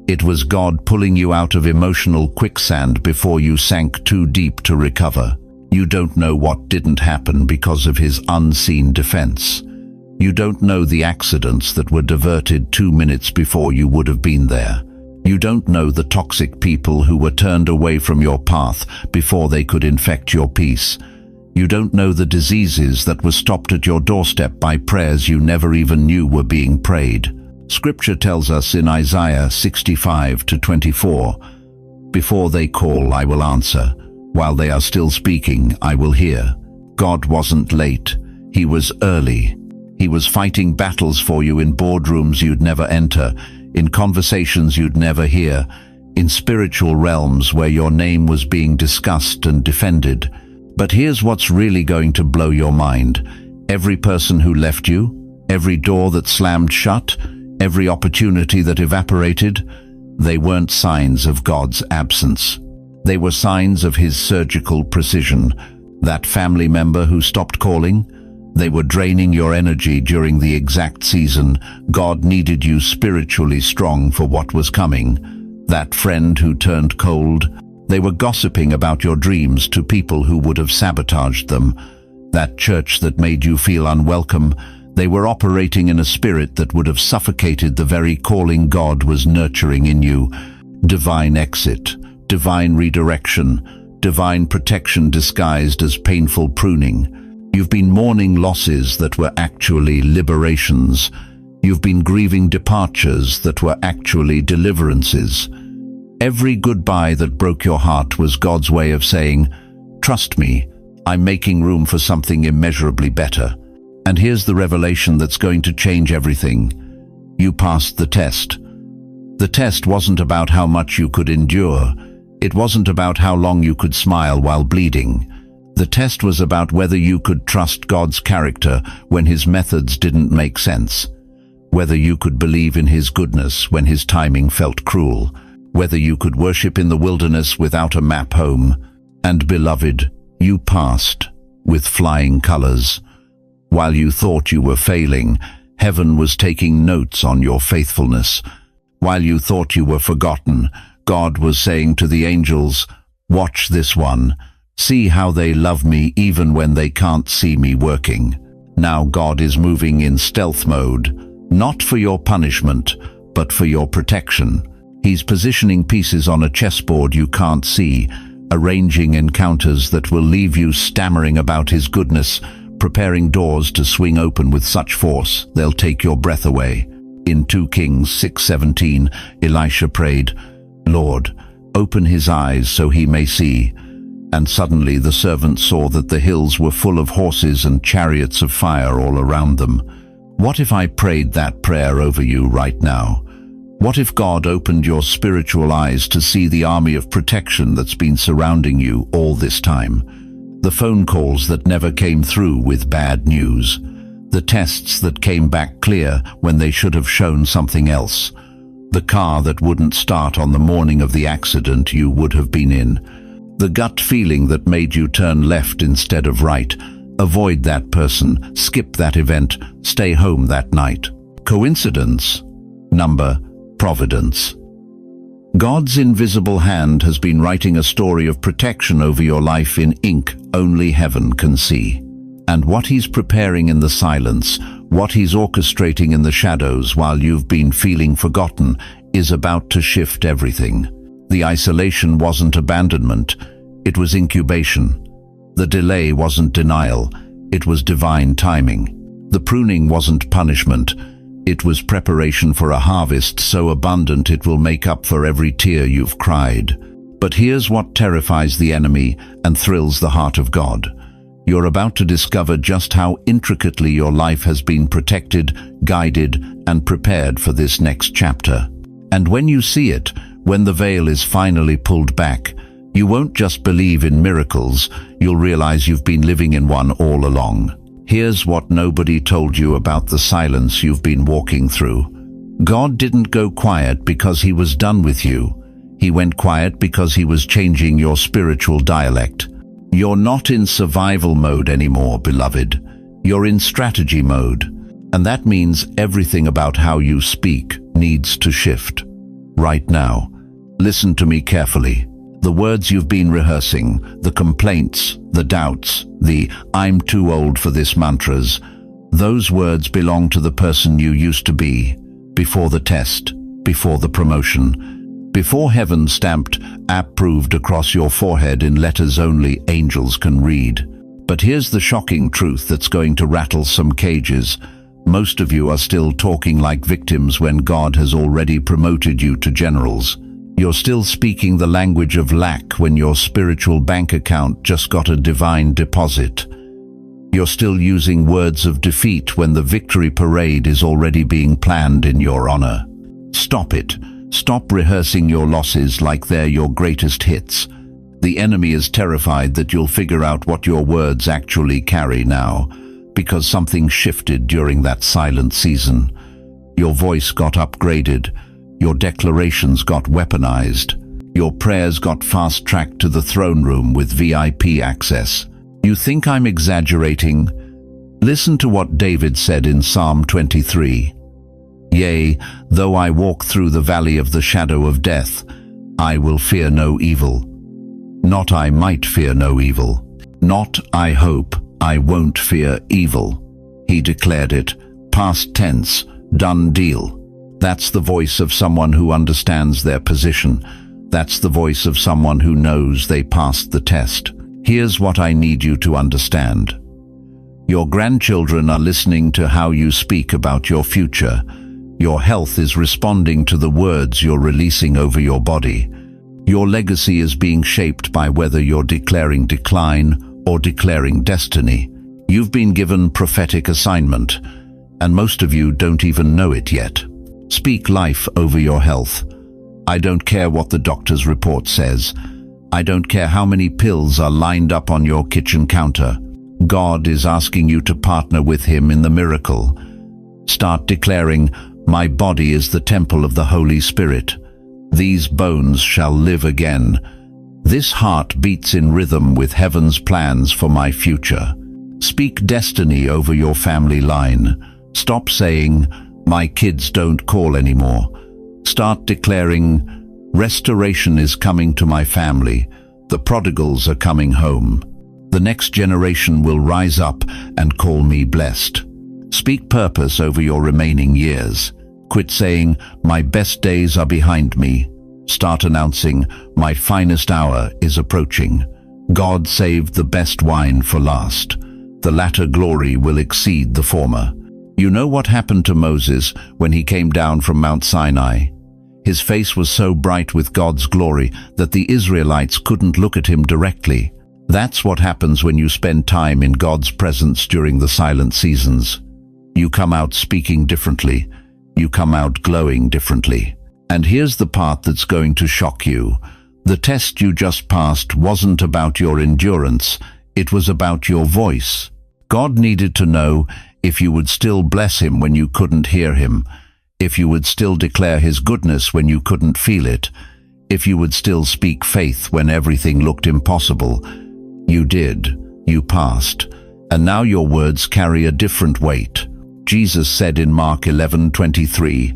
It was God pulling you out of emotional quicksand before you sank too deep to recover. You don't know what didn't happen because of his unseen defense. You don't know the accidents that were diverted 2 minutes before you would have been there. You don't know the toxic people who were turned away from your path before they could infect your peace. You don't know the diseases that were stopped at your doorstep by prayers you never even knew were being prayed. Scripture tells us in Isaiah 65:24, "Before they call, I will answer. While they are still speaking, I will hear." God wasn't late. He was early. He was fighting battles for you in boardrooms you'd never enter, in conversations you'd never hear, in spiritual realms where your name was being discussed and defended. But here's what's really going to blow your mind. Every person who left you, every door that slammed shut, every opportunity that evaporated, they weren't signs of God's absence. They were signs of his surgical precision. That family member who stopped calling, they were draining your energy during the exact season God needed you spiritually strong for what was coming. That friend who turned cold, they were gossiping about your dreams to people who would have sabotaged them. That church that made you feel unwelcome, they were operating in a spirit that would have suffocated the very calling God was nurturing in you. Divine exit, divine redirection, divine protection disguised as painful pruning. You've been mourning losses that were actually liberations. You've been grieving departures that were actually deliverances. Every goodbye that broke your heart was God's way of saying, "Trust me, I'm making room for something immeasurably better." And here's the revelation that's going to change everything. You passed the test. The test wasn't about how much you could endure. It wasn't about how long you could smile while bleeding. The test was about whether you could trust God's character when his methods didn't make sense. Whether you could believe in his goodness when his timing felt cruel. Whether you could worship in the wilderness without a map home. And beloved, you passed with flying colors. While you thought you were failing, heaven was taking notes on your faithfulness. While you thought you were forgotten, God was saying to the angels, "Watch this one. See how they love me even when they can't see me working." Now God is moving in stealth mode, not for your punishment, but for your protection. He's positioning pieces on a chessboard you can't see, arranging encounters that will leave you stammering about his goodness, preparing doors to swing open with such force they'll take your breath away. In 2 Kings 6:17, Elisha prayed, "Lord, open his eyes so he may see." And suddenly the servant saw that the hills were full of horses and chariots of fire all around them. What if I prayed that prayer over you right now? What if God opened your spiritual eyes to see the army of protection that's been surrounding you all this time? The phone calls that never came through with bad news. The tests that came back clear when they should have shown something else. The car that wouldn't start on the morning of the accident you would have been in. The gut feeling that made you turn left instead of right. Avoid that person, skip that event, stay home that night. Coincidence? Number, providence. God's invisible hand has been writing a story of protection over your life in ink only heaven can see. And what he's preparing in the silence, what he's orchestrating in the shadows while you've been feeling forgotten, is about to shift everything. The isolation wasn't abandonment, it was incubation. The delay wasn't denial, it was divine timing. The pruning wasn't punishment, it was preparation for a harvest so abundant it will make up for every tear you've cried. But here's what terrifies the enemy and thrills the heart of God. You're about to discover just how intricately your life has been protected, guided, and prepared for this next chapter. And when you see it, when the veil is finally pulled back, you won't just believe in miracles, you'll realize you've been living in one all along. Here's what nobody told you about the silence you've been walking through. God didn't go quiet because he was done with you. He went quiet because he was changing your spiritual dialect. You're not in survival mode anymore, beloved. You're in strategy mode. And that means everything about how you speak needs to shift. Right now, listen to me carefully. The words you've been rehearsing, the complaints, the doubts, the "I'm too old for this" mantras, those words belong to the person you used to be, before the test, before the promotion, before heaven stamped "approved" across your forehead in letters only angels can read. But here's the shocking truth that's going to rattle some cages. Most of you are still talking like victims when God has already promoted you to generals. You're still speaking the language of lack when your spiritual bank account just got a divine deposit. You're still using words of defeat when the victory parade is already being planned in your honor. Stop it. Stop rehearsing your losses like they're your greatest hits. The enemy is terrified that you'll figure out what your words actually carry now, because something shifted during that silent season. Your voice got upgraded. Your declarations got weaponized. Your prayers got fast-tracked to the throne room with VIP access. You think I'm exaggerating? Listen to what David said in Psalm 23. "Yea, though I walk through the valley of the shadow of death, I will fear no evil." Not "I might fear no evil." Not "I hope I won't fear evil." He declared it, past tense, done deal. That's the voice of someone who understands their position. That's the voice of someone who knows they passed the test. Here's what I need you to understand. Your grandchildren are listening to how you speak about your future. Your health is responding to the words you're releasing over your body. Your legacy is being shaped by whether you're declaring decline or declaring destiny. You've been given prophetic assignment, and most of you don't even know it yet. Speak life over your health. I don't care what the doctor's report says. I don't care how many pills are lined up on your kitchen counter. God is asking you to partner with him in the miracle. Start declaring, "My body is the temple of the Holy Spirit. These bones shall live again. This heart beats in rhythm with heaven's plans for my future." Speak destiny over your family line. Stop saying, "My kids don't call anymore." Start declaring, "Restoration is coming to my family. The prodigals are coming home. The next generation will rise up and call me blessed." Speak purpose over your remaining years. Quit saying, "My best days are behind me." Start announcing, "My finest hour is approaching." God saved the best wine for last. The latter glory will exceed the former. You know what happened to Moses when he came down from Mount Sinai? His face was so bright with God's glory that the Israelites couldn't look at him directly. That's what happens when you spend time in God's presence during the silent seasons. You come out speaking differently. You come out glowing differently. And here's the part that's going to shock you. The test you just passed wasn't about your endurance. It was about your voice. God needed to know if you would still bless him when you couldn't hear him, if you would still declare his goodness when you couldn't feel it, if you would still speak faith when everything looked impossible. You did. You passed. And now your words carry a different weight. Jesus said in Mark 11:23,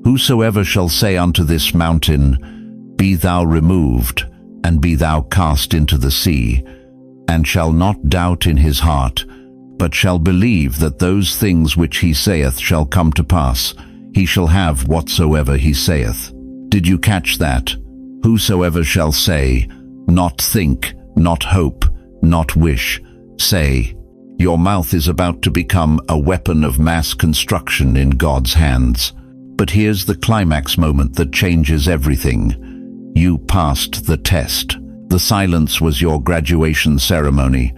"Whosoever shall say unto this mountain, Be thou removed, and be thou cast into the sea, and shall not doubt in his heart, but shall believe that those things which he saith shall come to pass, he shall have whatsoever he saith." Did you catch that? Whosoever shall say, not think, not hope, not wish, say. Your mouth is about to become a weapon of mass construction in God's hands. But here's the climax moment that changes everything. You passed the test. The silence was your graduation ceremony.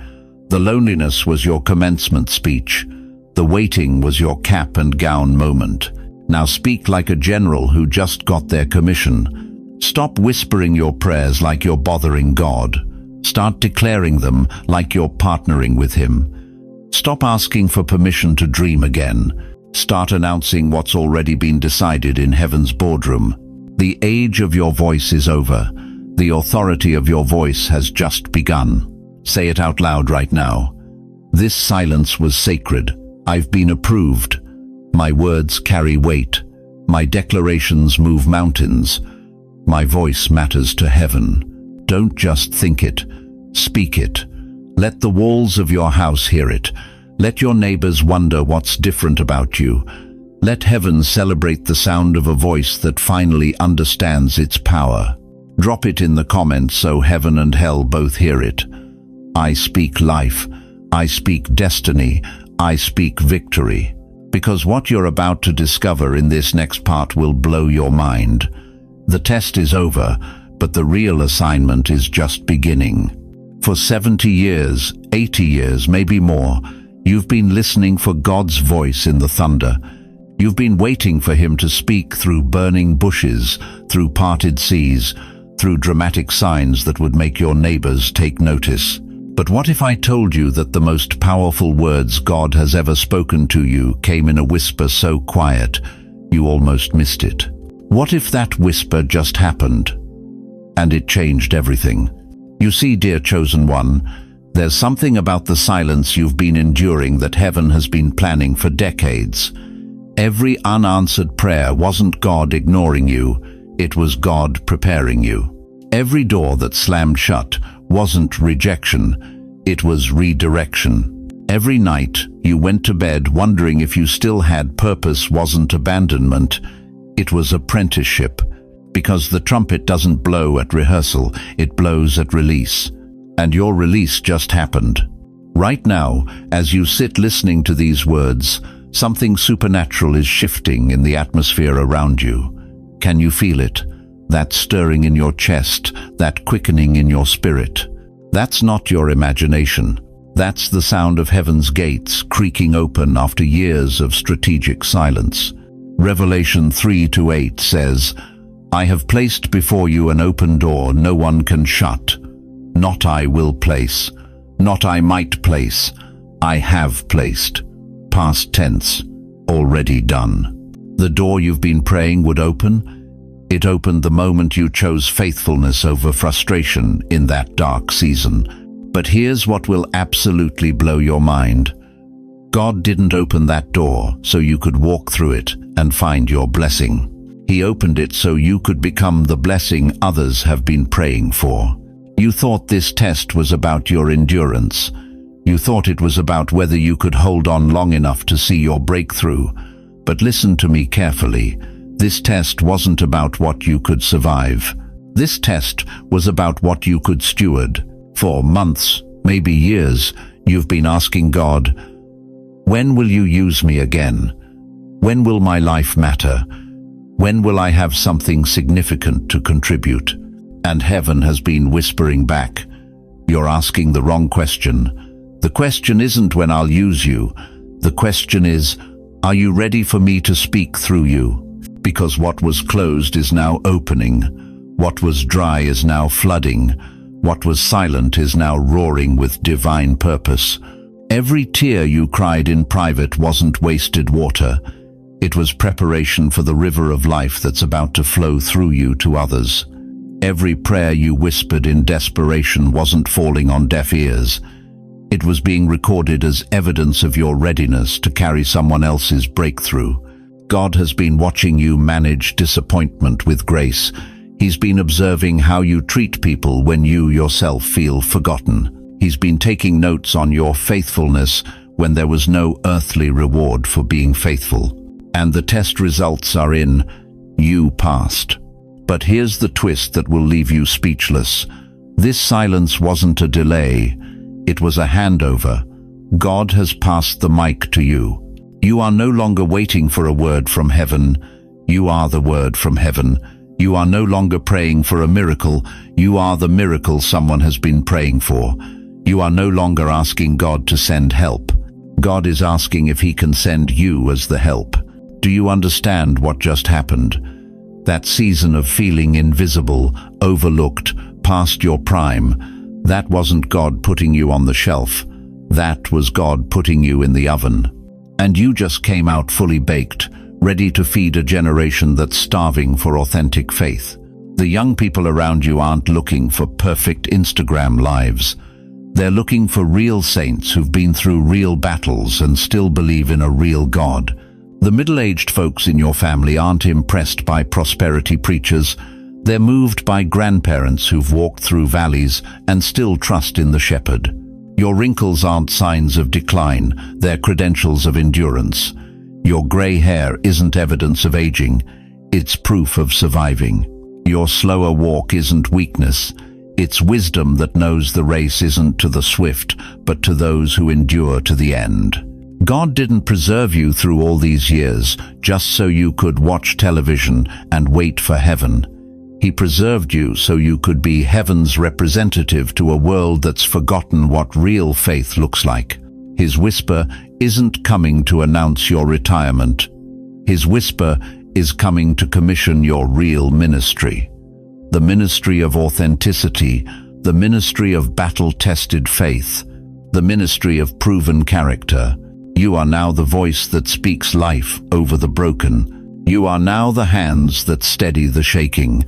The loneliness was your commencement speech. The waiting was your cap and gown moment. Now speak like a general who just got their commission. Stop whispering your prayers like you're bothering God. Start declaring them like you're partnering with Him. Stop asking for permission to dream again. Start announcing what's already been decided in heaven's boardroom. The age of your voice is over. The authority of your voice has just begun. Say it out loud right now. This silence was sacred. I've been approved. My words carry weight. My declarations move mountains. My voice matters to heaven. Don't just think it. Speak it. Let the walls of your house hear it. Let your neighbors wonder what's different about you. Let heaven celebrate the sound of a voice that finally understands its power. Drop it in the comments so heaven and hell both hear it. I speak life. I speak destiny. I speak victory. Because what you're about to discover in this next part will blow your mind. The test is over, but the real assignment is just beginning. For 70 years, 80 years, maybe more, you've been listening for God's voice in the thunder. You've been waiting for Him to speak through burning bushes, through parted seas, through dramatic signs that would make your neighbors take notice. But what if I told you that the most powerful words God has ever spoken to you came in a whisper so quiet, you almost missed it? What if that whisper just happened, and it changed everything? You see, dear chosen one, there's something about the silence you've been enduring that heaven has been planning for decades. Every unanswered prayer wasn't God ignoring you, it was God preparing you. Every door that slammed shut wasn't rejection, it was redirection. Every night you went to bed wondering if you still had purpose wasn't abandonment, it was apprenticeship. Because the trumpet doesn't blow at rehearsal, it blows at release. And your release just happened. Right now, as you sit listening to these words, something supernatural is shifting in the atmosphere around you. Can you feel it? That stirring in your chest, that quickening in your spirit. That's not your imagination. That's the sound of heaven's gates creaking open after years of strategic silence. Revelation 3:8 says, I have placed before you an open door no one can shut. Not I will place, not I might place, I have placed. Past tense, already done. The door you've been praying would open, it opened the moment you chose faithfulness over frustration in that dark season. But here's what will absolutely blow your mind. God didn't open that door so you could walk through it and find your blessing. He opened it so you could become the blessing others have been praying for. You thought this test was about your endurance. You thought it was about whether you could hold on long enough to see your breakthrough. But listen to me carefully. This test wasn't about what you could survive. This test was about what you could steward. For months, maybe years, you've been asking God, when will you use me again? When will my life matter? When will I have something significant to contribute? And heaven has been whispering back, you're asking the wrong question. The question isn't when I'll use you. The question is, are you ready for me to speak through you? Because what was closed is now opening. What was dry is now flooding. What was silent is now roaring with divine purpose. Every tear you cried in private wasn't wasted water. It was preparation for the river of life that's about to flow through you to others. Every prayer you whispered in desperation wasn't falling on deaf ears. It was being recorded as evidence of your readiness to carry someone else's breakthrough. God has been watching you manage disappointment with grace. He's been observing how you treat people when you yourself feel forgotten. He's been taking notes on your faithfulness when there was no earthly reward for being faithful. And the test results are in, you passed. But here's the twist that will leave you speechless. This silence wasn't a delay, it was a handover. God has passed the mic to you. You are no longer waiting for a word from heaven. You are the word from heaven. You are no longer praying for a miracle. You are the miracle someone has been praying for. You are no longer asking God to send help. God is asking if He can send you as the help. Do you understand what just happened? That season of feeling invisible, overlooked, past your prime, that wasn't God putting you on the shelf. That was God putting you in the oven. And you just came out fully baked, ready to feed a generation that's starving for authentic faith. The young people around you aren't looking for perfect Instagram lives. They're looking for real saints who've been through real battles and still believe in a real God. The middle-aged folks in your family aren't impressed by prosperity preachers. They're moved by grandparents who've walked through valleys and still trust in the shepherd. Your wrinkles aren't signs of decline, they're credentials of endurance. Your gray hair isn't evidence of aging, it's proof of surviving. Your slower walk isn't weakness, it's wisdom that knows the race isn't to the swift, but to those who endure to the end. God didn't preserve you through all these years just so you could watch television and wait for heaven. He preserved you so you could be heaven's representative to a world that's forgotten what real faith looks like. His whisper isn't coming to announce your retirement. His whisper is coming to commission your real ministry. The ministry of authenticity, the ministry of battle-tested faith, the ministry of proven character. You are now the voice that speaks life over the broken. You are now the hands that steady the shaking.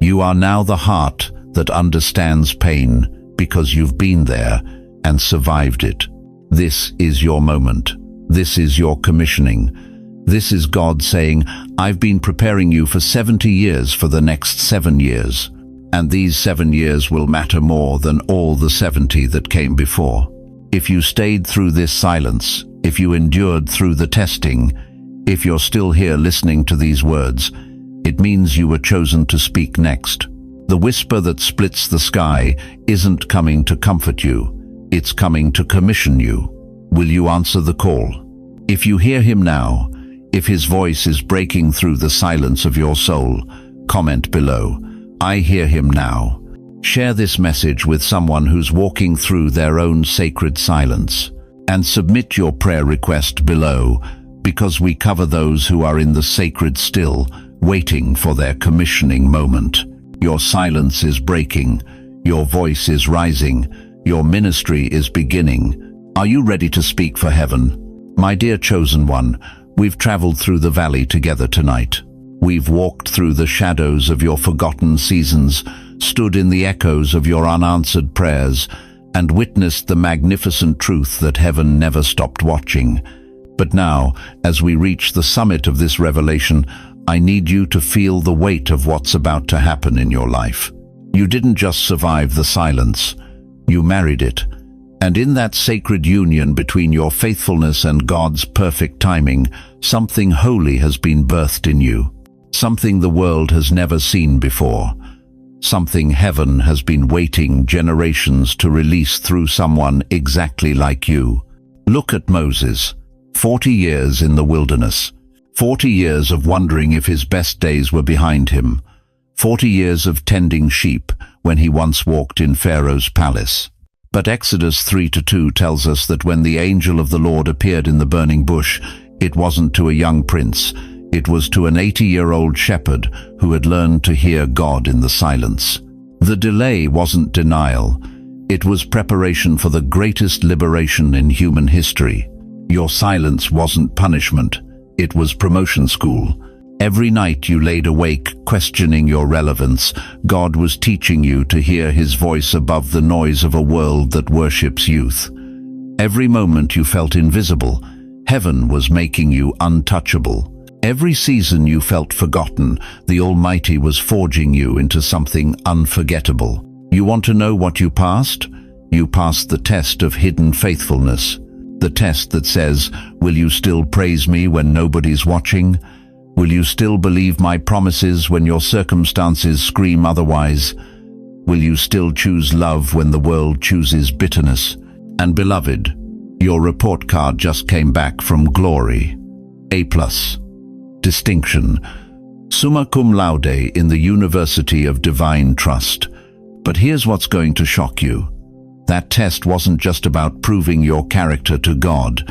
You are now the heart that understands pain because you've been there and survived it. This is your moment. This is your commissioning. This is God saying, I've been preparing you for 70 years for the next 7 years. And these 7 years will matter more than all the 70 that came before. If you stayed through this silence, if you endured through the testing, if you're still here listening to these words, it means you were chosen to speak next. The whisper that splits the sky isn't coming to comfort you, it's coming to commission you. Will you answer the call? If you hear Him now, if His voice is breaking through the silence of your soul, comment below, I hear Him now. Share this message with someone who's walking through their own sacred silence. And submit your prayer request below, because we cover those who are in the sacred still, waiting for their commissioning moment. Your silence is breaking, your voice is rising, your ministry is beginning. Are you ready to speak for heaven? My dear chosen one, we've traveled through the valley together tonight. We've walked through the shadows of your forgotten seasons, stood in the echoes of your unanswered prayers, and witnessed the magnificent truth that heaven never stopped watching. But now, as we reach the summit of this revelation, I need you to feel the weight of what's about to happen in your life. You didn't just survive the silence, you married it. And in that sacred union between your faithfulness and God's perfect timing, something holy has been birthed in you. Something the world has never seen before. Something heaven has been waiting generations to release through someone exactly like you. Look at Moses, 40 years in the wilderness. 40 years of wondering if his best days were behind him. 40 years of tending sheep when he once walked in Pharaoh's palace. But Exodus 3:2 tells us that when the angel of the Lord appeared in the burning bush, it wasn't to a young prince, it was to an 80-year-old shepherd who had learned to hear God in the silence. The delay wasn't denial, it was preparation for the greatest liberation in human history. Your silence wasn't punishment, it was promotion school. Every night you laid awake, questioning your relevance, God was teaching you to hear His voice above the noise of a world that worships youth. Every moment you felt invisible, heaven was making you untouchable. Every season you felt forgotten, the Almighty was forging you into something unforgettable. You want to know what you passed? You passed the test of hidden faithfulness. The test that says, will you still praise me when nobody's watching? Will you still believe my promises when your circumstances scream otherwise? Will you still choose love when the world chooses bitterness? And beloved, your report card just came back from Glory. A+. Distinction. summa cum laude in the University of Divine Trust. But here's what's going to shock you. That test wasn't just about proving your character to God.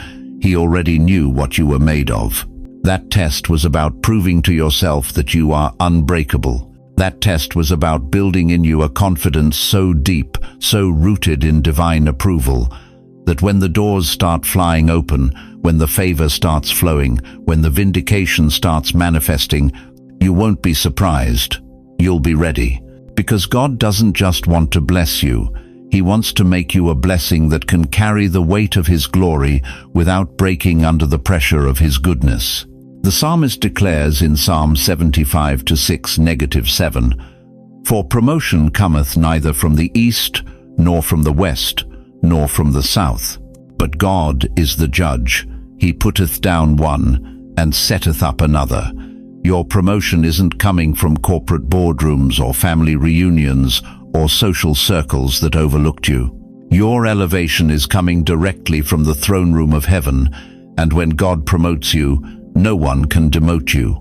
He already knew what you were made of. That test was about proving to yourself that you are unbreakable. That test was about building in you a confidence so deep, so rooted in divine approval, that when the doors start flying open, when the favor starts flowing, when the vindication starts manifesting, you won't be surprised. You'll be ready. Because God doesn't just want to bless you. He wants to make you a blessing that can carry the weight of His glory without breaking under the pressure of His goodness. The psalmist declares in Psalm 75:6-7, "For promotion cometh neither from the east, nor from the west, nor from the south. But God is the judge. He putteth down one, and setteth up another." Your promotion isn't coming from corporate boardrooms or family reunions or social circles that overlooked you. Your elevation is coming directly from the throne room of heaven, and when God promotes you, no one can demote you.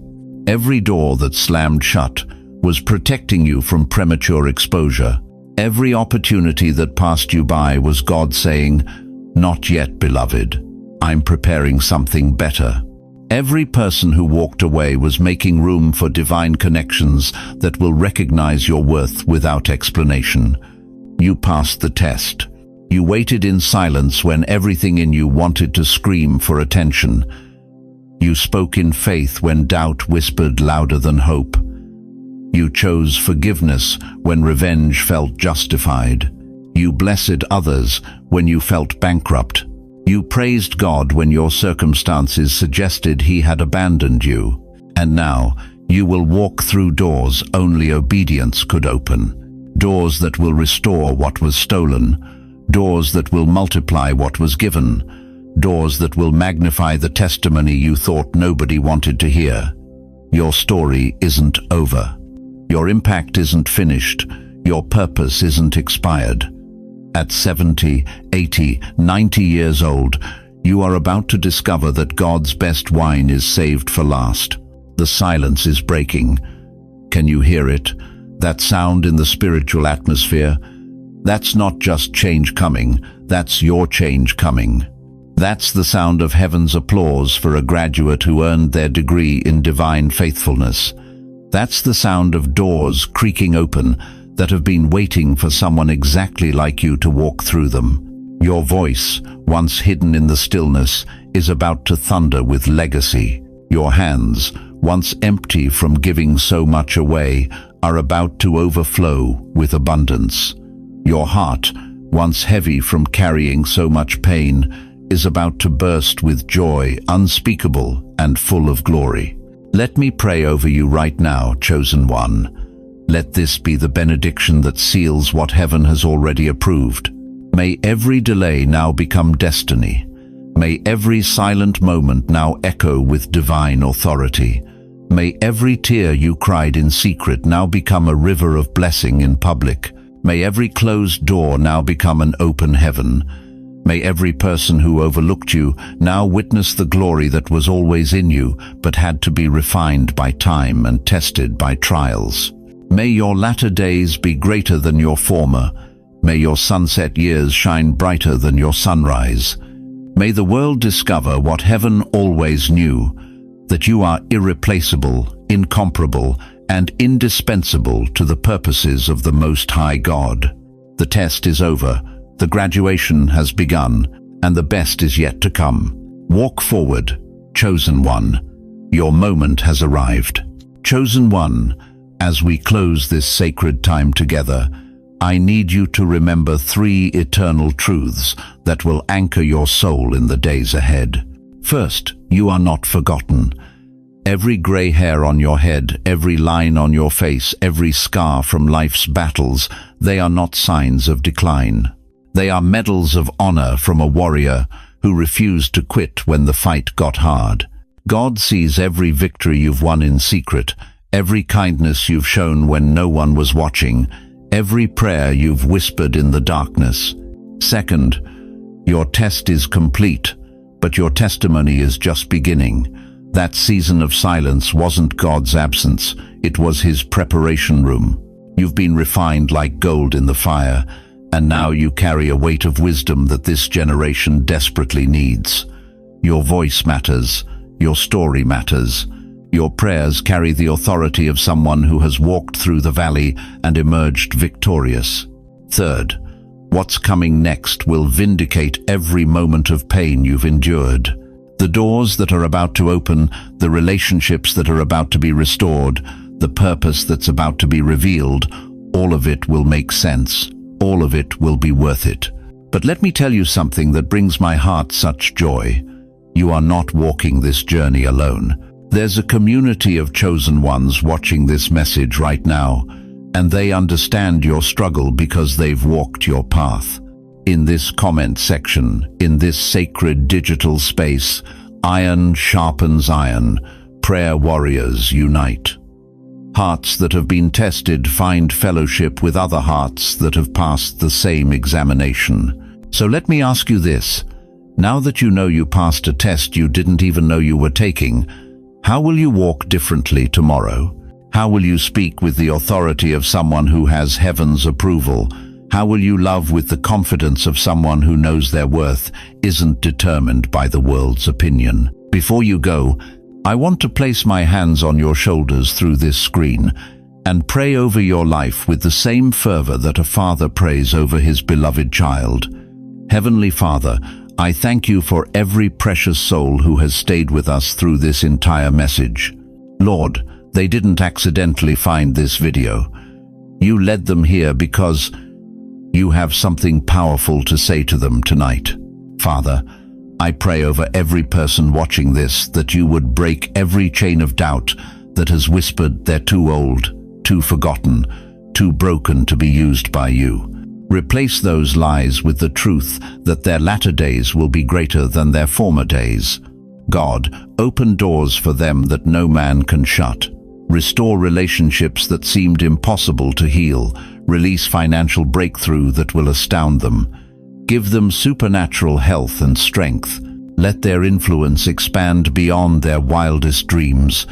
Every door that slammed shut was protecting you from premature exposure. Every opportunity that passed you by was God saying, "Not yet, beloved. I'm preparing something better." Every person who walked away was making room for divine connections that will recognize your worth without explanation. You passed the test. You waited in silence when everything in you wanted to scream for attention. You spoke in faith when doubt whispered louder than hope. You chose forgiveness when revenge felt justified. You blessed others when you felt bankrupt. You praised God when your circumstances suggested He had abandoned you. And now, you will walk through doors only obedience could open. Doors that will restore what was stolen. Doors that will multiply what was given. Doors that will magnify the testimony you thought nobody wanted to hear. Your story isn't over. Your impact isn't finished. Your purpose isn't expired. At 70, 80, 90 years old, you are about to discover that God's best wine is saved for last. The silence is breaking. Can you hear it? That sound in the spiritual atmosphere? That's not just change coming, that's your change coming. That's the sound of heaven's applause for a graduate who earned their degree in divine faithfulness. That's the sound of doors creaking open that have been waiting for someone exactly like you to walk through them. Your voice, once hidden in the stillness, is about to thunder with legacy. Your hands, once empty from giving so much away, are about to overflow with abundance. Your heart, once heavy from carrying so much pain, is about to burst with joy unspeakable and full of glory. Let me pray over you right now, chosen one. Let this be the benediction that seals what heaven has already approved. May every delay now become destiny. May every silent moment now echo with divine authority. May every tear you cried in secret now become a river of blessing in public. May every closed door now become an open heaven. May every person who overlooked you now witness the glory that was always in you, but had to be refined by time and tested by trials. May your latter days be greater than your former. May your sunset years shine brighter than your sunrise. May the world discover what heaven always knew, that you are irreplaceable, incomparable, and indispensable to the purposes of the Most High God. The test is over, the graduation has begun, and the best is yet to come. Walk forward, chosen one. Your moment has arrived. Chosen one, as we close this sacred time together, I need you to remember 3 eternal truths that will anchor your soul in the days ahead. First, you are not forgotten. Every gray hair on your head, every line on your face, every scar from life's battles, they are not signs of decline. They are medals of honor from a warrior who refused to quit when the fight got hard. God sees every victory you've won in secret, every kindness you've shown when no one was watching, every prayer you've whispered in the darkness. Second, your test is complete, but your testimony is just beginning. That season of silence wasn't God's absence, it was his preparation room. You've been refined like gold in the fire, and now you carry a weight of wisdom that this generation desperately needs. Your voice matters, your story matters. Your prayers carry the authority of someone who has walked through the valley and emerged victorious. Third, what's coming next will vindicate every moment of pain you've endured. The doors that are about to open, the relationships that are about to be restored, the purpose that's about to be revealed, all of it will make sense. All of it will be worth it. But let me tell you something that brings my heart such joy. You are not walking this journey alone. There's a community of chosen ones watching this message right now, and they understand your struggle because they've walked your path. In this comment section, in this sacred digital space, iron sharpens iron, prayer warriors unite. Hearts that have been tested find fellowship with other hearts that have passed the same examination. So let me ask you this. Now that you know you passed a test you didn't even know you were taking, how will you walk differently tomorrow? How will you speak with the authority of someone who has heaven's approval? How will you love with the confidence of someone who knows their worth isn't determined by the world's opinion? Before you go, I want to place my hands on your shoulders through this screen and pray over your life with the same fervor that a father prays over his beloved child. Heavenly Father, I thank you for every precious soul who has stayed with us through this entire message. Lord, they didn't accidentally find this video. You led them here because you have something powerful to say to them tonight. Father, I pray over every person watching this that you would break every chain of doubt that has whispered they're too old, too forgotten, too broken to be used by you. Replace those lies with the truth that their latter days will be greater than their former days. God, open doors for them that no man can shut. Restore relationships that seemed impossible to heal. Release financial breakthrough that will astound them. Give them supernatural health and strength. Let their influence expand beyond their wildest dreams.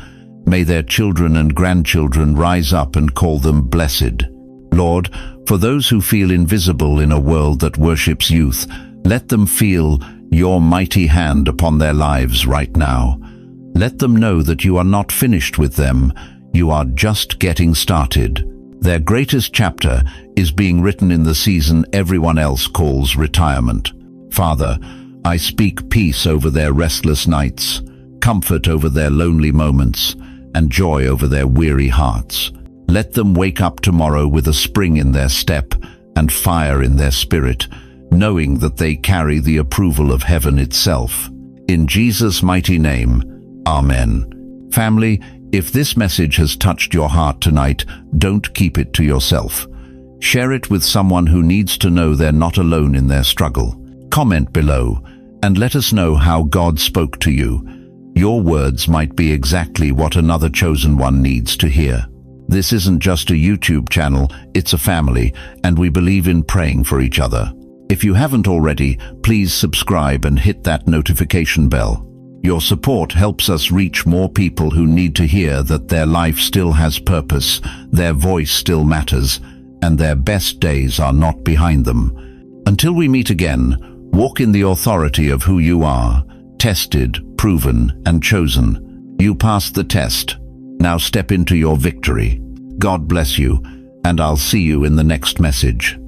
May their children and grandchildren rise up and call them blessed. Lord, for those who feel invisible in a world that worships youth, let them feel your mighty hand upon their lives right now. Let them know that you are not finished with them, you are just getting started. Their greatest chapter is being written in the season everyone else calls retirement. Father, I speak peace over their restless nights, comfort over their lonely moments, and joy over their weary hearts. Let them wake up tomorrow with a spring in their step and fire in their spirit, knowing that they carry the approval of heaven itself. In Jesus' mighty name, Amen. Family, if this message has touched your heart tonight, don't keep it to yourself. Share it with someone who needs to know they're not alone in their struggle. Comment below and let us know how God spoke to you. Your words might be exactly what another chosen one needs to hear. This isn't just a YouTube channel, it's a family, and we believe in praying for each other. If you haven't already, please subscribe and hit that notification bell. Your support helps us reach more people who need to hear that their life still has purpose, their voice still matters, and their best days are not behind them. Until we meet again, walk in the authority of who you are, tested, proven, and chosen. You passed the test. Now step into your victory. God bless you, and I'll see you in the next message.